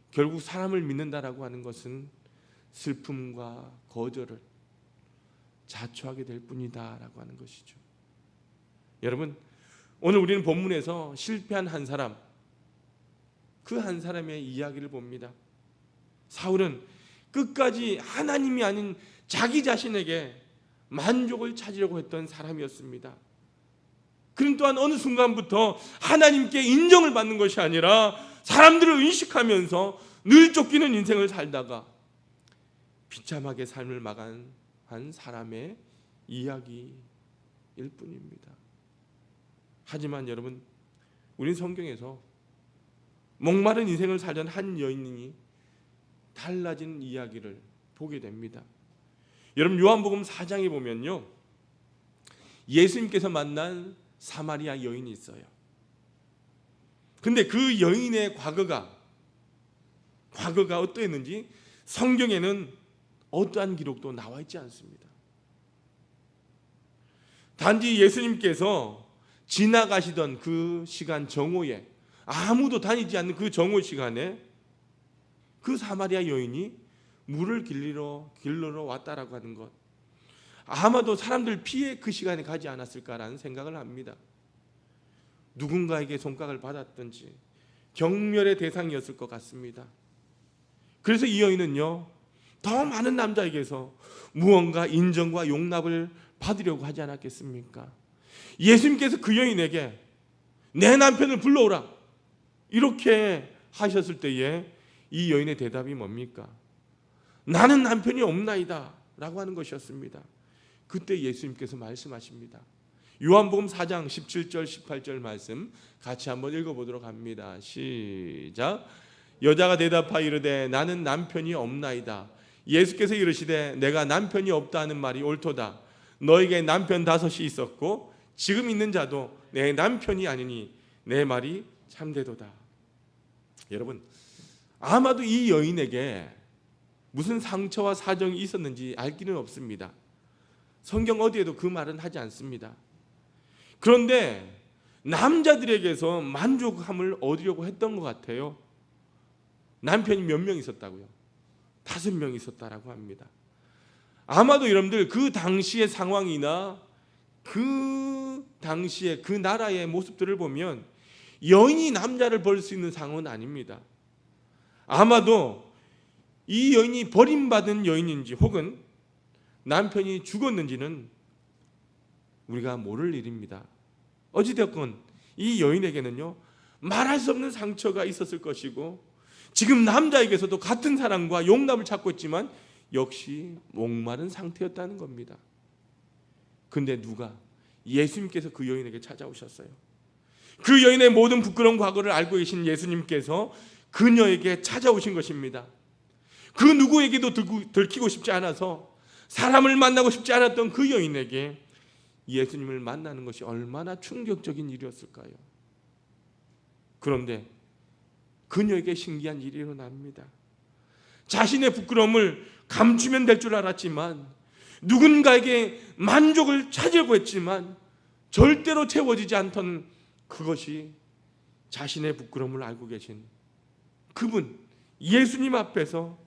결국 사람을 믿는다라고 하는 것은 슬픔과 거절을 자초하게 될 뿐이다라고 하는 것이죠. 여러분, 오늘 우리는 본문에서 실패한 한 사람, 그 한 사람의 이야기를 봅니다. 사울은 끝까지 하나님이 아닌 자기 자신에게 만족을 찾으려고 했던 사람이었습니다. 그는 또한 어느 순간부터 하나님께 인정을 받는 것이 아니라 사람들을 의식하면서 늘 쫓기는 인생을 살다가 비참하게 삶을 마감한 사람의 이야기일 뿐입니다. 하지만 여러분, 우린 성경에서 목마른 인생을 살던 한 여인이 달라진 이야기를 보게 됩니다. 여러분, 요한복음 4장에 보면요, 예수님께서 만난 사마리아 여인이 있어요. 근데 그 여인의 과거가 어떠했는지 성경에는 어떠한 기록도 나와 있지 않습니다. 단지 예수님께서 지나가시던 그 시간 정오에, 아무도 다니지 않는 그 정오 시간에 그 사마리아 여인이 물을 길러러 왔다라고 하는 것, 아마도 사람들 피해 그 시간에 가지 않았을까라는 생각을 합니다. 누군가에게 손각을 받았든지 경멸의 대상이었을 것 같습니다. 그래서 이 여인은요, 더 많은 남자에게서 무언가 인정과 용납을 받으려고 하지 않았겠습니까? 예수님께서 그 여인에게 내 남편을 불러오라 이렇게 하셨을 때에 이 여인의 대답이 뭡니까? 나는 남편이 없나이다 라고 하는 것이었습니다. 그때 예수님께서 말씀하십니다. 요한복음 4장 17절 18절 말씀 같이 한번 읽어보도록 합니다. 시작. 여자가 대답하여 이르되 나는 남편이 없나이다. 예수께서 이르시되 내가 남편이 없다 하는 말이 옳도다. 너에게 남편 5이 있었고 지금 있는 자도 내 남편이 아니니 내 말이 참되도다. 여러분, 아마도 이 여인에게 무슨 상처와 사정이 있었는지 알 길은 없습니다. 성경 어디에도 그 말은 하지 않습니다. 그런데 남자들에게서 만족함을 얻으려고 했던 것 같아요. 남편이 몇 명 있었다고요? 5명 있었다라고 합니다. 아마도 여러분들 그 당시의 상황이나 그 당시의 그 나라의 모습들을 보면 여인이 남자를 벌 수 있는 상황은 아닙니다. 아마도 이 여인이 버림받은 여인인지 혹은 남편이 죽었는지는 우리가 모를 일입니다. 어찌되었건 이 여인에게는요, 말할 수 없는 상처가 있었을 것이고 지금 남자에게서도 같은 사랑과 용납을 찾고 있지만 역시 목마른 상태였다는 겁니다. 근데 누가? 예수님께서 그 여인에게 찾아오셨어요. 그 여인의 모든 부끄러운 과거를 알고 계신 예수님께서 그녀에게 찾아오신 것입니다. 그 누구에게도 들키고 싶지 않아서 사람을 만나고 싶지 않았던 그 여인에게 예수님을 만나는 것이 얼마나 충격적인 일이었을까요? 그런데 그녀에게 신기한 일이 일어납니다. 자신의 부끄러움을 감추면 될 줄 알았지만, 누군가에게 만족을 찾으려고 했지만 절대로 채워지지 않던 그것이 자신의 부끄러움을 알고 계신 그분 예수님 앞에서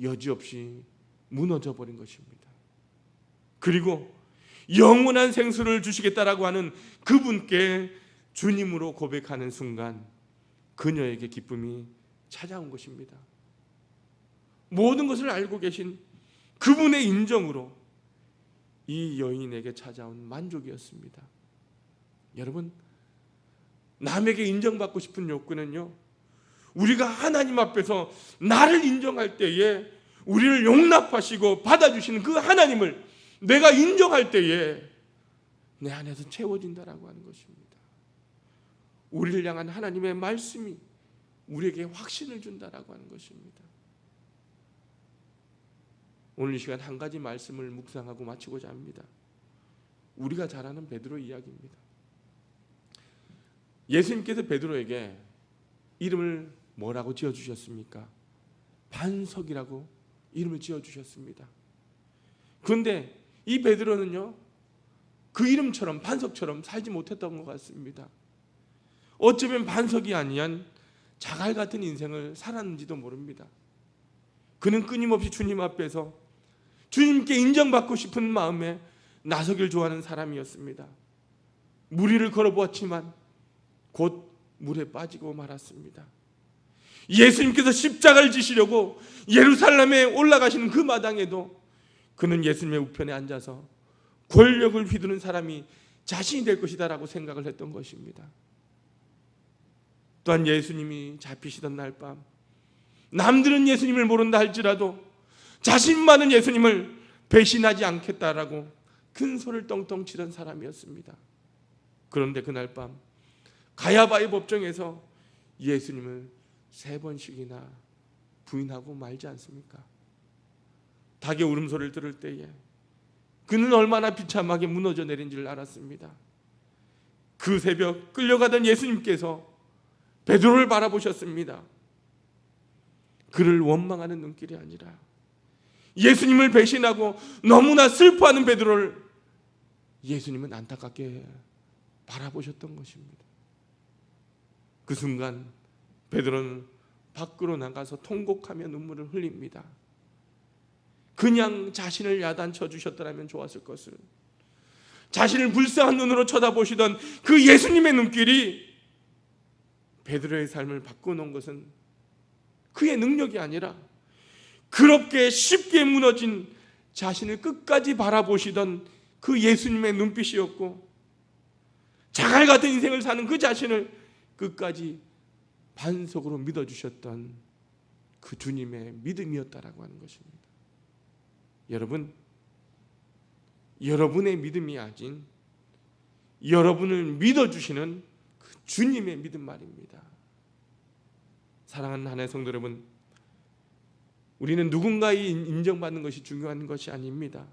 여지없이 무너져 버린 것입니다. 그리고 영원한 생수를 주시겠다라고 하는 그분께 주님으로 고백하는 순간 그녀에게 기쁨이 찾아온 것입니다. 모든 것을 알고 계신 그분의 인정으로 이 여인에게 찾아온 만족이었습니다. 여러분, 남에게 인정받고 싶은 욕구는요, 우리가 하나님 앞에서 나를 인정할 때에 우리를 용납하시고 받아주시는 그 하나님을 내가 인정할 때에 내 안에서 채워진다라고 하는 것입니다. 우리를 향한 하나님의 말씀이 우리에게 확신을 준다라고 하는 것입니다. 오늘 이 시간 한 가지 말씀을 묵상하고 마치고자 합니다. 우리가 잘 아는 베드로 이야기입니다. 예수님께서 베드로에게 이름을 뭐라고 지어주셨습니까? 반석이라고 이름을 지어주셨습니다. 그런데 이 베드로는요, 그 이름처럼 반석처럼 살지 못했던 것 같습니다. 어쩌면 반석이 아니한 자갈 같은 인생을 살았는지도 모릅니다. 그는 끊임없이 주님 앞에서 주님께 인정받고 싶은 마음에 나서길 좋아하는 사람이었습니다. 무리를 걸어보았지만 곧 물에 빠지고 말았습니다. 예수님께서 십자가를 지시려고 예루살렘에 올라가시는 그 마당에도 그는 예수님의 우편에 앉아서 권력을 휘두른 사람이 자신이 될 것이다 라고 생각을 했던 것입니다. 또한 예수님이 잡히시던 날 밤, 남들은 예수님을 모른다 할지라도 자신만은 예수님을 배신하지 않겠다라고 큰 소리를 떵떵 치던 사람이었습니다. 그런데 그날 밤 가야바의 법정에서 예수님을 3번씩이나 부인하고 말지 않습니까? 닭의 울음소리를 들을 때에 그는 얼마나 비참하게 무너져 내린지를 알았습니다. 그 새벽 끌려가던 예수님께서 베드로를 바라보셨습니다. 그를 원망하는 눈길이 아니라 예수님을 배신하고 너무나 슬퍼하는 베드로를 예수님은 안타깝게 바라보셨던 것입니다. 그 순간 베드로는 밖으로 나가서 통곡하며 눈물을 흘립니다. 그냥 자신을 야단쳐 주셨더라면 좋았을 것을, 자신을 불쌍한 눈으로 쳐다보시던 그 예수님의 눈길이 베드로의 삶을 바꿔놓은 것은 그의 능력이 아니라 그렇게 쉽게 무너진 자신을 끝까지 바라보시던 그 예수님의 눈빛이었고, 자갈 같은 인생을 사는 그 자신을 끝까지 반석으로 믿어주셨던 그 주님의 믿음이었다라고 하는 것입니다. 여러분, 여러분의 믿음이 아닌 여러분을 믿어주시는 그 주님의 믿음 말입니다. 사랑하는 하나님의 성도 여러분, 우리는 누군가의 인정받는 것이 중요한 것이 아닙니다.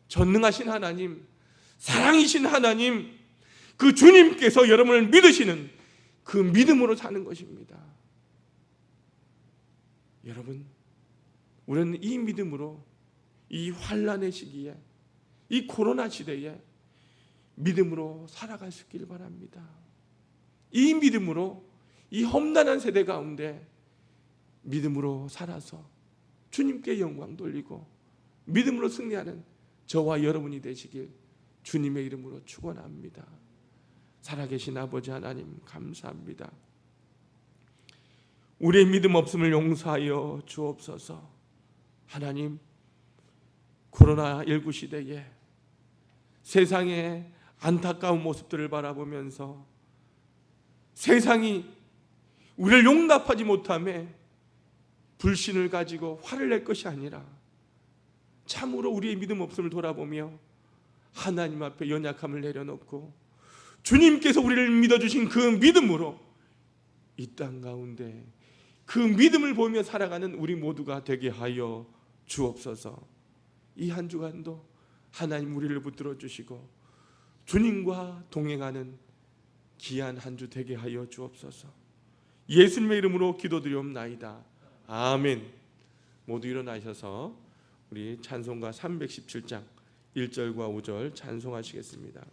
전능하신 하나님, 사랑이신 하나님, 그 주님께서 여러분을 믿으시는 그 믿음으로 사는 것입니다. 여러분, 우리는 이 믿음으로 이 환난의 시기에, 이 코로나 시대에 믿음으로 살아갈 수 있길 바랍니다. 이 믿음으로 이 험난한 세대 가운데 믿음으로 살아서 주님께 영광 돌리고 믿음으로 승리하는 저와 여러분이 되시길 주님의 이름으로 축원합니다. 살아계신 아버지 하나님, 감사합니다. 우리의 믿음 없음을 용서하여 주옵소서. 하나님, 코로나19 시대에 세상의 안타까운 모습들을 바라보면서 세상이 우리를 용납하지 못함에 불신을 가지고 화를 낼 것이 아니라 참으로 우리의 믿음 없음을 돌아보며 하나님 앞에 연약함을 내려놓고 주님께서 우리를 믿어주신 그 믿음으로 이 땅 가운데 그 믿음을 보며 살아가는 우리 모두가 되게 하여 주옵소서. 이 한 주간도 하나님 우리를 붙들어 주시고 주님과 동행하는 귀한 한 주 되게 하여 주옵소서. 예수님의 이름으로 기도드리옵나이다. 아멘. 모두 일어나셔서 우리 찬송가 317장 1절과 5절 찬송하시겠습니다.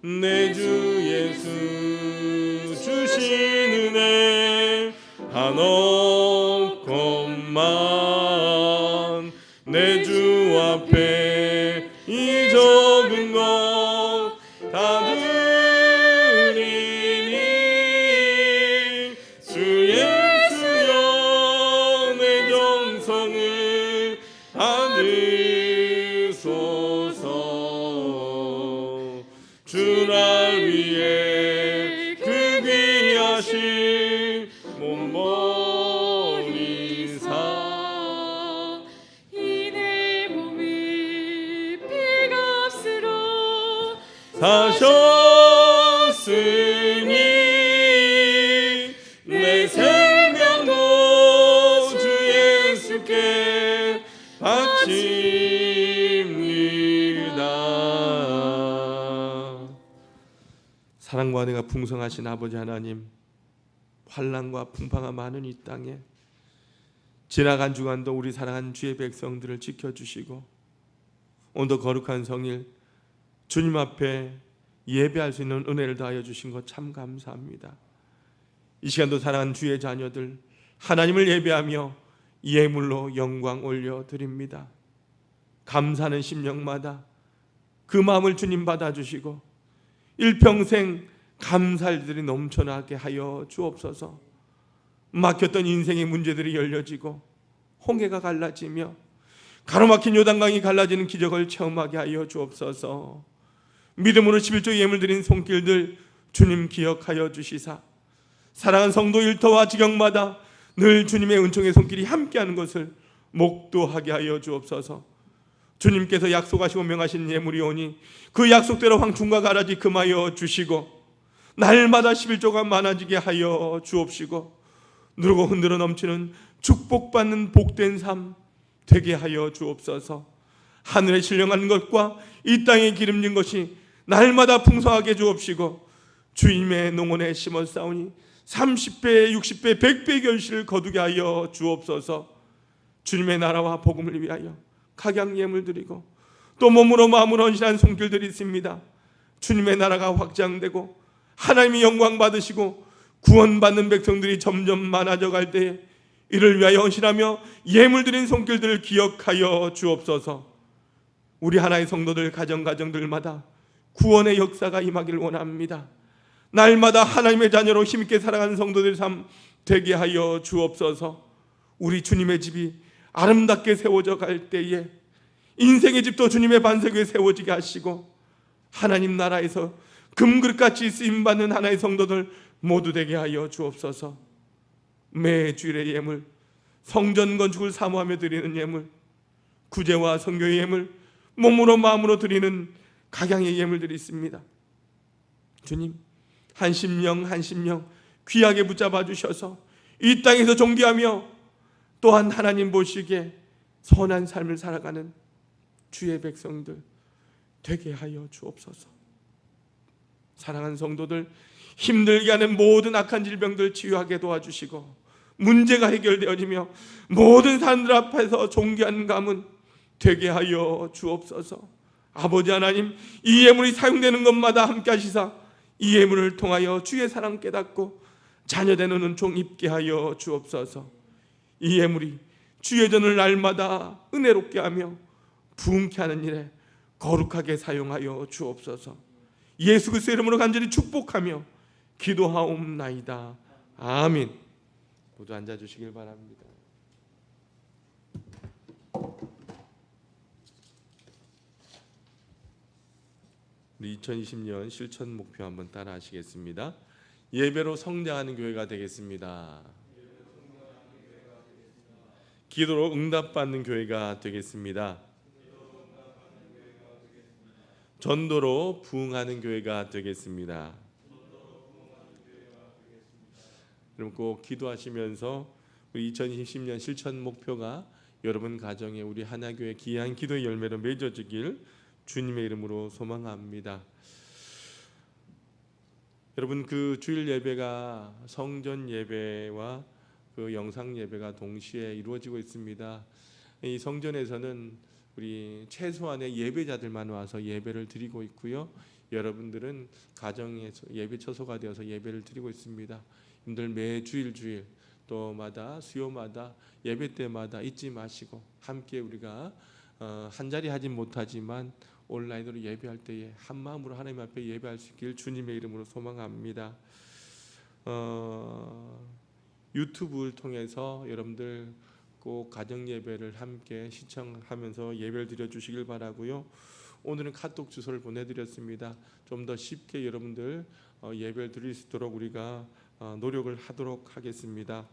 내 주 예수 주신 은혜 한없건만 내 주 앞에 이 적은 것 다 드리니 주 예수여 내 정성을 받으소서. 주 날 위해 그 귀하신 몸 버리사 이 내 몸을 피값으로 사셨으니 내 생명도 주 예수께 바칩니다. 사랑과 은혜가 풍성하신 아버지 하나님, 환난과 풍파가 많은 이 땅에 지나간 주간도 우리 사랑하는 주의 백성들을 지켜주시고 오늘도 거룩한 성일 주님 앞에 예배할 수 있는 은혜를 더하여 주신 것 참 감사합니다. 이 시간도 사랑하는 주의 자녀들 하나님을 예배하며 예물로 영광 올려드립니다. 감사하는 심령마다 그 마음을 주님 받아주시고 일평생 감사들이 넘쳐나게 하여 주옵소서. 막혔던 인생의 문제들이 열려지고 홍해가 갈라지며 가로막힌 요단강이 갈라지는 기적을 체험하게 하여 주옵소서. 믿음으로 11조 예물 드린 손길들 주님 기억하여 주시사 사랑하는 성도 일터와 지경마다 늘 주님의 은총의 손길이 함께하는 것을 목도하게 하여 주옵소서. 주님께서 약속하시고 명하신 예물이 오니 그 약속대로 황충과 가라지 금하여 주시고 날마다 11조가 많아지게 하여 주옵시고 누르고 흔들어 넘치는 축복받는 복된 삶 되게 하여 주옵소서. 하늘에 신령한 것과 이 땅에 기름진 것이 날마다 풍성하게 주옵시고 주님의 농원에 심어 싸우니 30배, 60배, 100배 결실을 거두게 하여 주옵소서. 주님의 나라와 복음을 위하여 각양 예물 드리고 또 몸으로 마음으로 헌신한 손길들이 있습니다. 주님의 나라가 확장되고 하나님이 영광 받으시고 구원받는 백성들이 점점 많아져 갈 때에 이를 위하여 헌신하며 예물 드린 손길들을 기억하여 주옵소서. 우리 하나의 성도들 가정들마다 구원의 역사가 임하기를 원합니다. 날마다 하나님의 자녀로 힘있게 살아가는 성도들의 삶 되게 하여 주옵소서. 우리 주님의 집이 아름답게 세워져 갈 때에 인생의 집도 주님의 반석 위에 세워지게 하시고 하나님 나라에서 금그릇같이 쓰임받는 하나의 성도들 모두 되게 하여 주옵소서. 매 주일의 예물, 성전 건축을 사모하며 드리는 예물, 구제와 선교의 예물, 몸으로 마음으로 드리는 각양의 예물들이 있습니다. 주님, 한 심령 한 심령 귀하게 붙잡아 주셔서 이 땅에서 존귀하며 또한 하나님 보시기에 선한 삶을 살아가는 주의 백성들 되게 하여 주옵소서. 사랑하는 성도들 힘들게 하는 모든 악한 질병들 치유하게 도와주시고 문제가 해결되어지며 모든 사람들 앞에서 존귀한 가문 되게 하여 주옵소서. 아버지 하나님, 이 예물이 사용되는 것마다 함께 하시사 이 예물을 통하여 주의 사랑 깨닫고 자녀되는 은총 입게 하여 주옵소서. 이 예물이 주의 전을 날마다 은혜롭게 하며 부흥케 하는 일에 거룩하게 사용하여 주옵소서. 예수 그리스도의 이름으로 간절히 축복하며 기도하옵나이다. 아멘. 모두 앉아주시길 바랍니다. 우리 2020년 실천 목표 한번 따라 하시겠습니다. 예배로 성장하는 교회가 되겠습니다. 기도로 응답받는 교회가 되겠습니다. 전도로 부흥하는 교회가 되겠습니다. 여러분 꼭 기도하시면서 우리 2020년 실천 목표가 여러분 가정에 우리 하나교회 귀한 기도의 열매로 맺어지길 주님의 이름으로 소망합니다. 여러분 그 주일 예배가 성전 예배와 그 영상 예배가 동시에 이루어지고 있습니다. 이 성전에서는 우리 최소한의 예배자들만 와서 예배를 드리고 있고요. 여러분들은 가정에서 예배 처소가 되어서 예배를 드리고 있습니다. 여러분들 매 주일 또마다 수요마다 예배 때마다 잊지 마시고 함께 우리가 한 자리 하진 못하지만 온라인으로 예배할 때에 한 마음으로 하나님 앞에 예배할 수 있길 주님의 이름으로 소망합니다. 유튜브를 통해서 여러분들 꼭 가정 예배를 함께 시청하면서 예배를 드려 주시길 바라고요. 오늘은 카톡 주소를 보내드렸습니다. 좀 더 쉽게 여러분들 예배를 드릴 수 있도록 우리가 노력을 하도록 하겠습니다.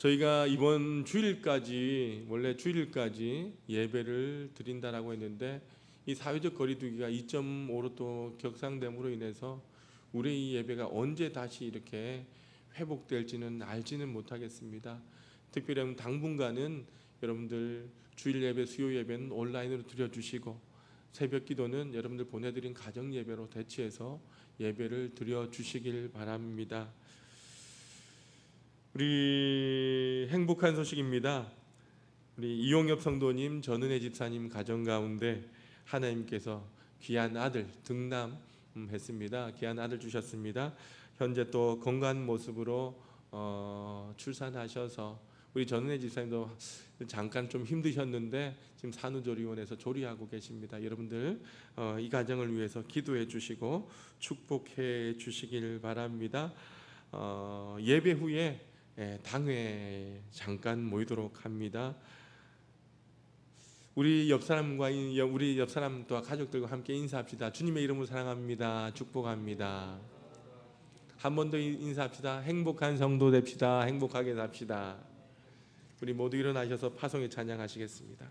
저희가 이번 주일까지 원래 주일까지 예배를 드린다라고 했는데 이 사회적 거리두기가 2.5로 또 격상됨으로 인해서 우리 이 예배가 언제 다시 이렇게 회복될지는 알지는 못하겠습니다. 특별히 당분간은 여러분들 주일 예배, 수요 예배는 온라인으로 드려주시고 새벽 기도는 여러분들 보내드린 가정 예배로 대체해서 예배를 드려주시길 바랍니다. 우리 행복한 소식입니다. 우리 이용엽 성도님, 전은혜 집사님 가정 가운데 하나님께서 귀한 아들 등남했습니다. 귀한 아들 주셨습니다. 현재 또 건강한 모습으로 출산하셔서 우리 전은혜 집사님도 잠깐 좀 힘드셨는데 지금 산후조리원에서 조리하고 계십니다. 여러분들 이 가정을 위해서 기도해 주시고 축복해 주시길 바랍니다. 예배 후에 당회 잠깐 모이도록 합니다. 우리 옆 사람과 가족들과 함께 인사합시다. 주님의 이름으로 사랑합니다. 축복합니다. 한 번 더 인사합시다. 행복한 성도 됩시다. 행복하게 삽시다. 우리 모두 일어나셔서 파송에 찬양하시겠습니다.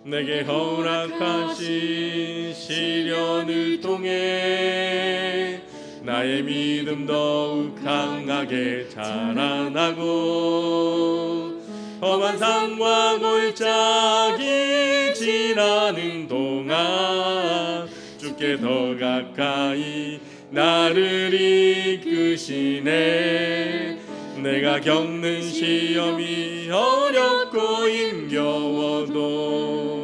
내게 허락하신 시련을 통해 나의 믿음 더욱 강하게 자라나고 험한 산과 골짜기 지나는 동안 주께 더 가까이 나를 이끄시네. 내가 겪는 시험이 어렵고 힘겨워도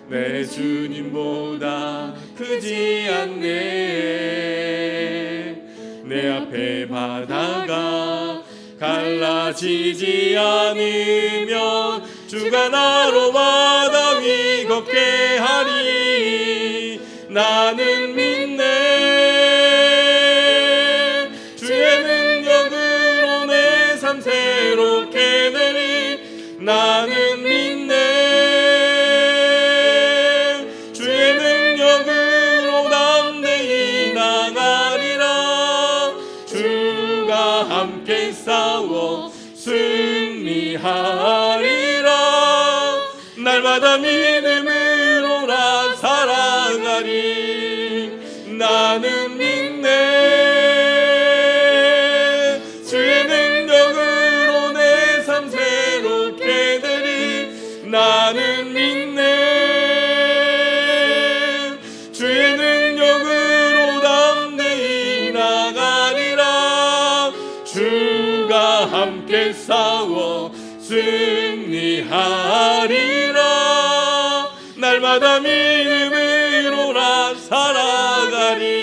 내 주님보다 크지 않네. 내 앞에 바다가 갈라지지 않으면 주가 나로 바다 위 걷게 하리. 나는 믿네. 주의 능력으로 내 삶 새롭게 되리. 나는 믿네. 주의 능력으로 담대히 나가리라. 주가 함께 싸워 승리하리라. 날마다 믿음으로 나 살아가리. 나는 믿네. 주의 능력으로 내 삶 새롭게 되리. 나는 믿네. 주의 능력으로 담대히 나가리라. 주가 함께 싸워 승리하리라. 날마다 믿음으로 나 살아가리.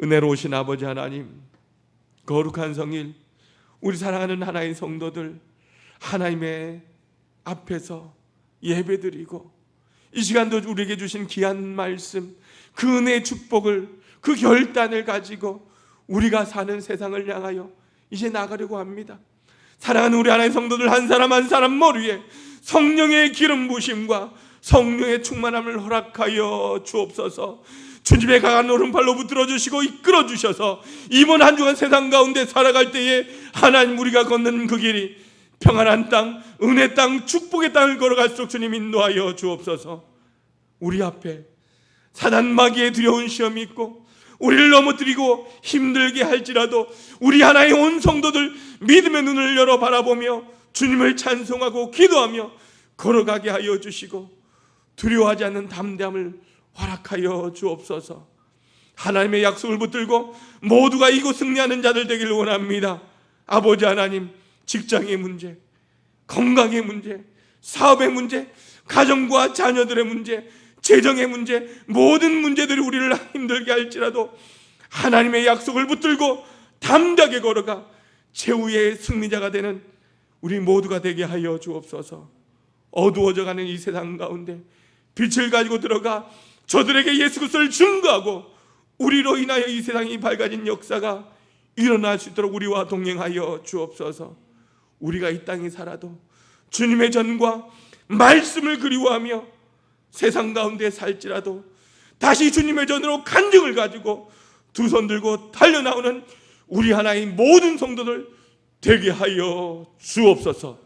은혜로우신 아버지 하나님, 거룩한 성일, 우리 사랑하는 하나의 성도들 하나님의 앞에서 예배드리고 이 시간도 우리에게 주신 귀한 말씀, 그 은혜의 축복을, 그 결단을 가지고 우리가 사는 세상을 향하여 이제 나가려고 합니다. 사랑하는 우리 하나의 성도들 한 사람 한 사람 머리에 성령의 기름 부심과 성령의 충만함을 허락하여 주옵소서. 주님의 강한 오른팔로 붙들어 주시고 이끌어 주셔서 이번 한 주간 세상 가운데 살아갈 때에 하나님 우리가 걷는 그 길이 평안한 땅, 은혜 땅, 축복의 땅을 걸어갈수록 주님 인도하여 주옵소서. 우리 앞에 사단 마귀의 두려운 시험이 있고 우리를 넘어뜨리고 힘들게 할지라도 우리 하나의 온 성도들 믿음의 눈을 열어 바라보며 주님을 찬송하고 기도하며 걸어가게 하여 주시고 두려워하지 않는 담대함을 허락하여 주옵소서. 하나님의 약속을 붙들고 모두가 이곳 승리하는 자들 되기를 원합니다. 아버지 하나님, 직장의 문제, 건강의 문제, 사업의 문제, 가정과 자녀들의 문제, 재정의 문제, 모든 문제들이 우리를 힘들게 할지라도 하나님의 약속을 붙들고 담대하게 걸어가 최후의 승리자가 되는 우리 모두가 되게 하여 주옵소서. 어두워져가는 이 세상 가운데 빛을 가지고 들어가 저들에게 예수 그리스도를 증거하고 우리로 인하여 이 세상이 밝아진 역사가 일어날 수 있도록 우리와 동행하여 주옵소서. 우리가 이 땅에 살아도 주님의 전과 말씀을 그리워하며 세상 가운데 살지라도 다시 주님의 전으로 간증을 가지고 두 손 들고 달려나오는 우리 하나의 모든 성도들 되게 하여 주옵소서.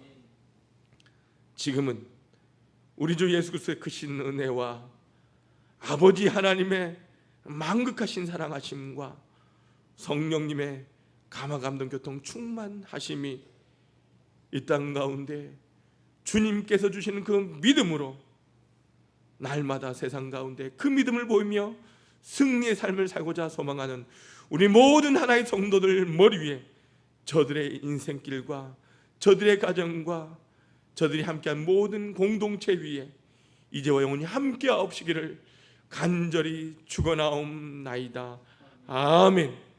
지금은 우리 주 예수 그리스도의 크신 은혜와 아버지 하나님의 만극하신 사랑하심과 성령님의 감화감동 교통 충만하심이 이 땅 가운데 주님께서 주시는 그 믿음으로 날마다 세상 가운데 그 믿음을 보이며 승리의 삶을 살고자 소망하는 우리 모든 하나의 성도들 머리 위에 저들의 인생길과 저들의 가정과 저들이 함께한 모든 공동체 위에 이제와 영원히 함께하옵시기를 간절히 축원하옵나이다. 아멘.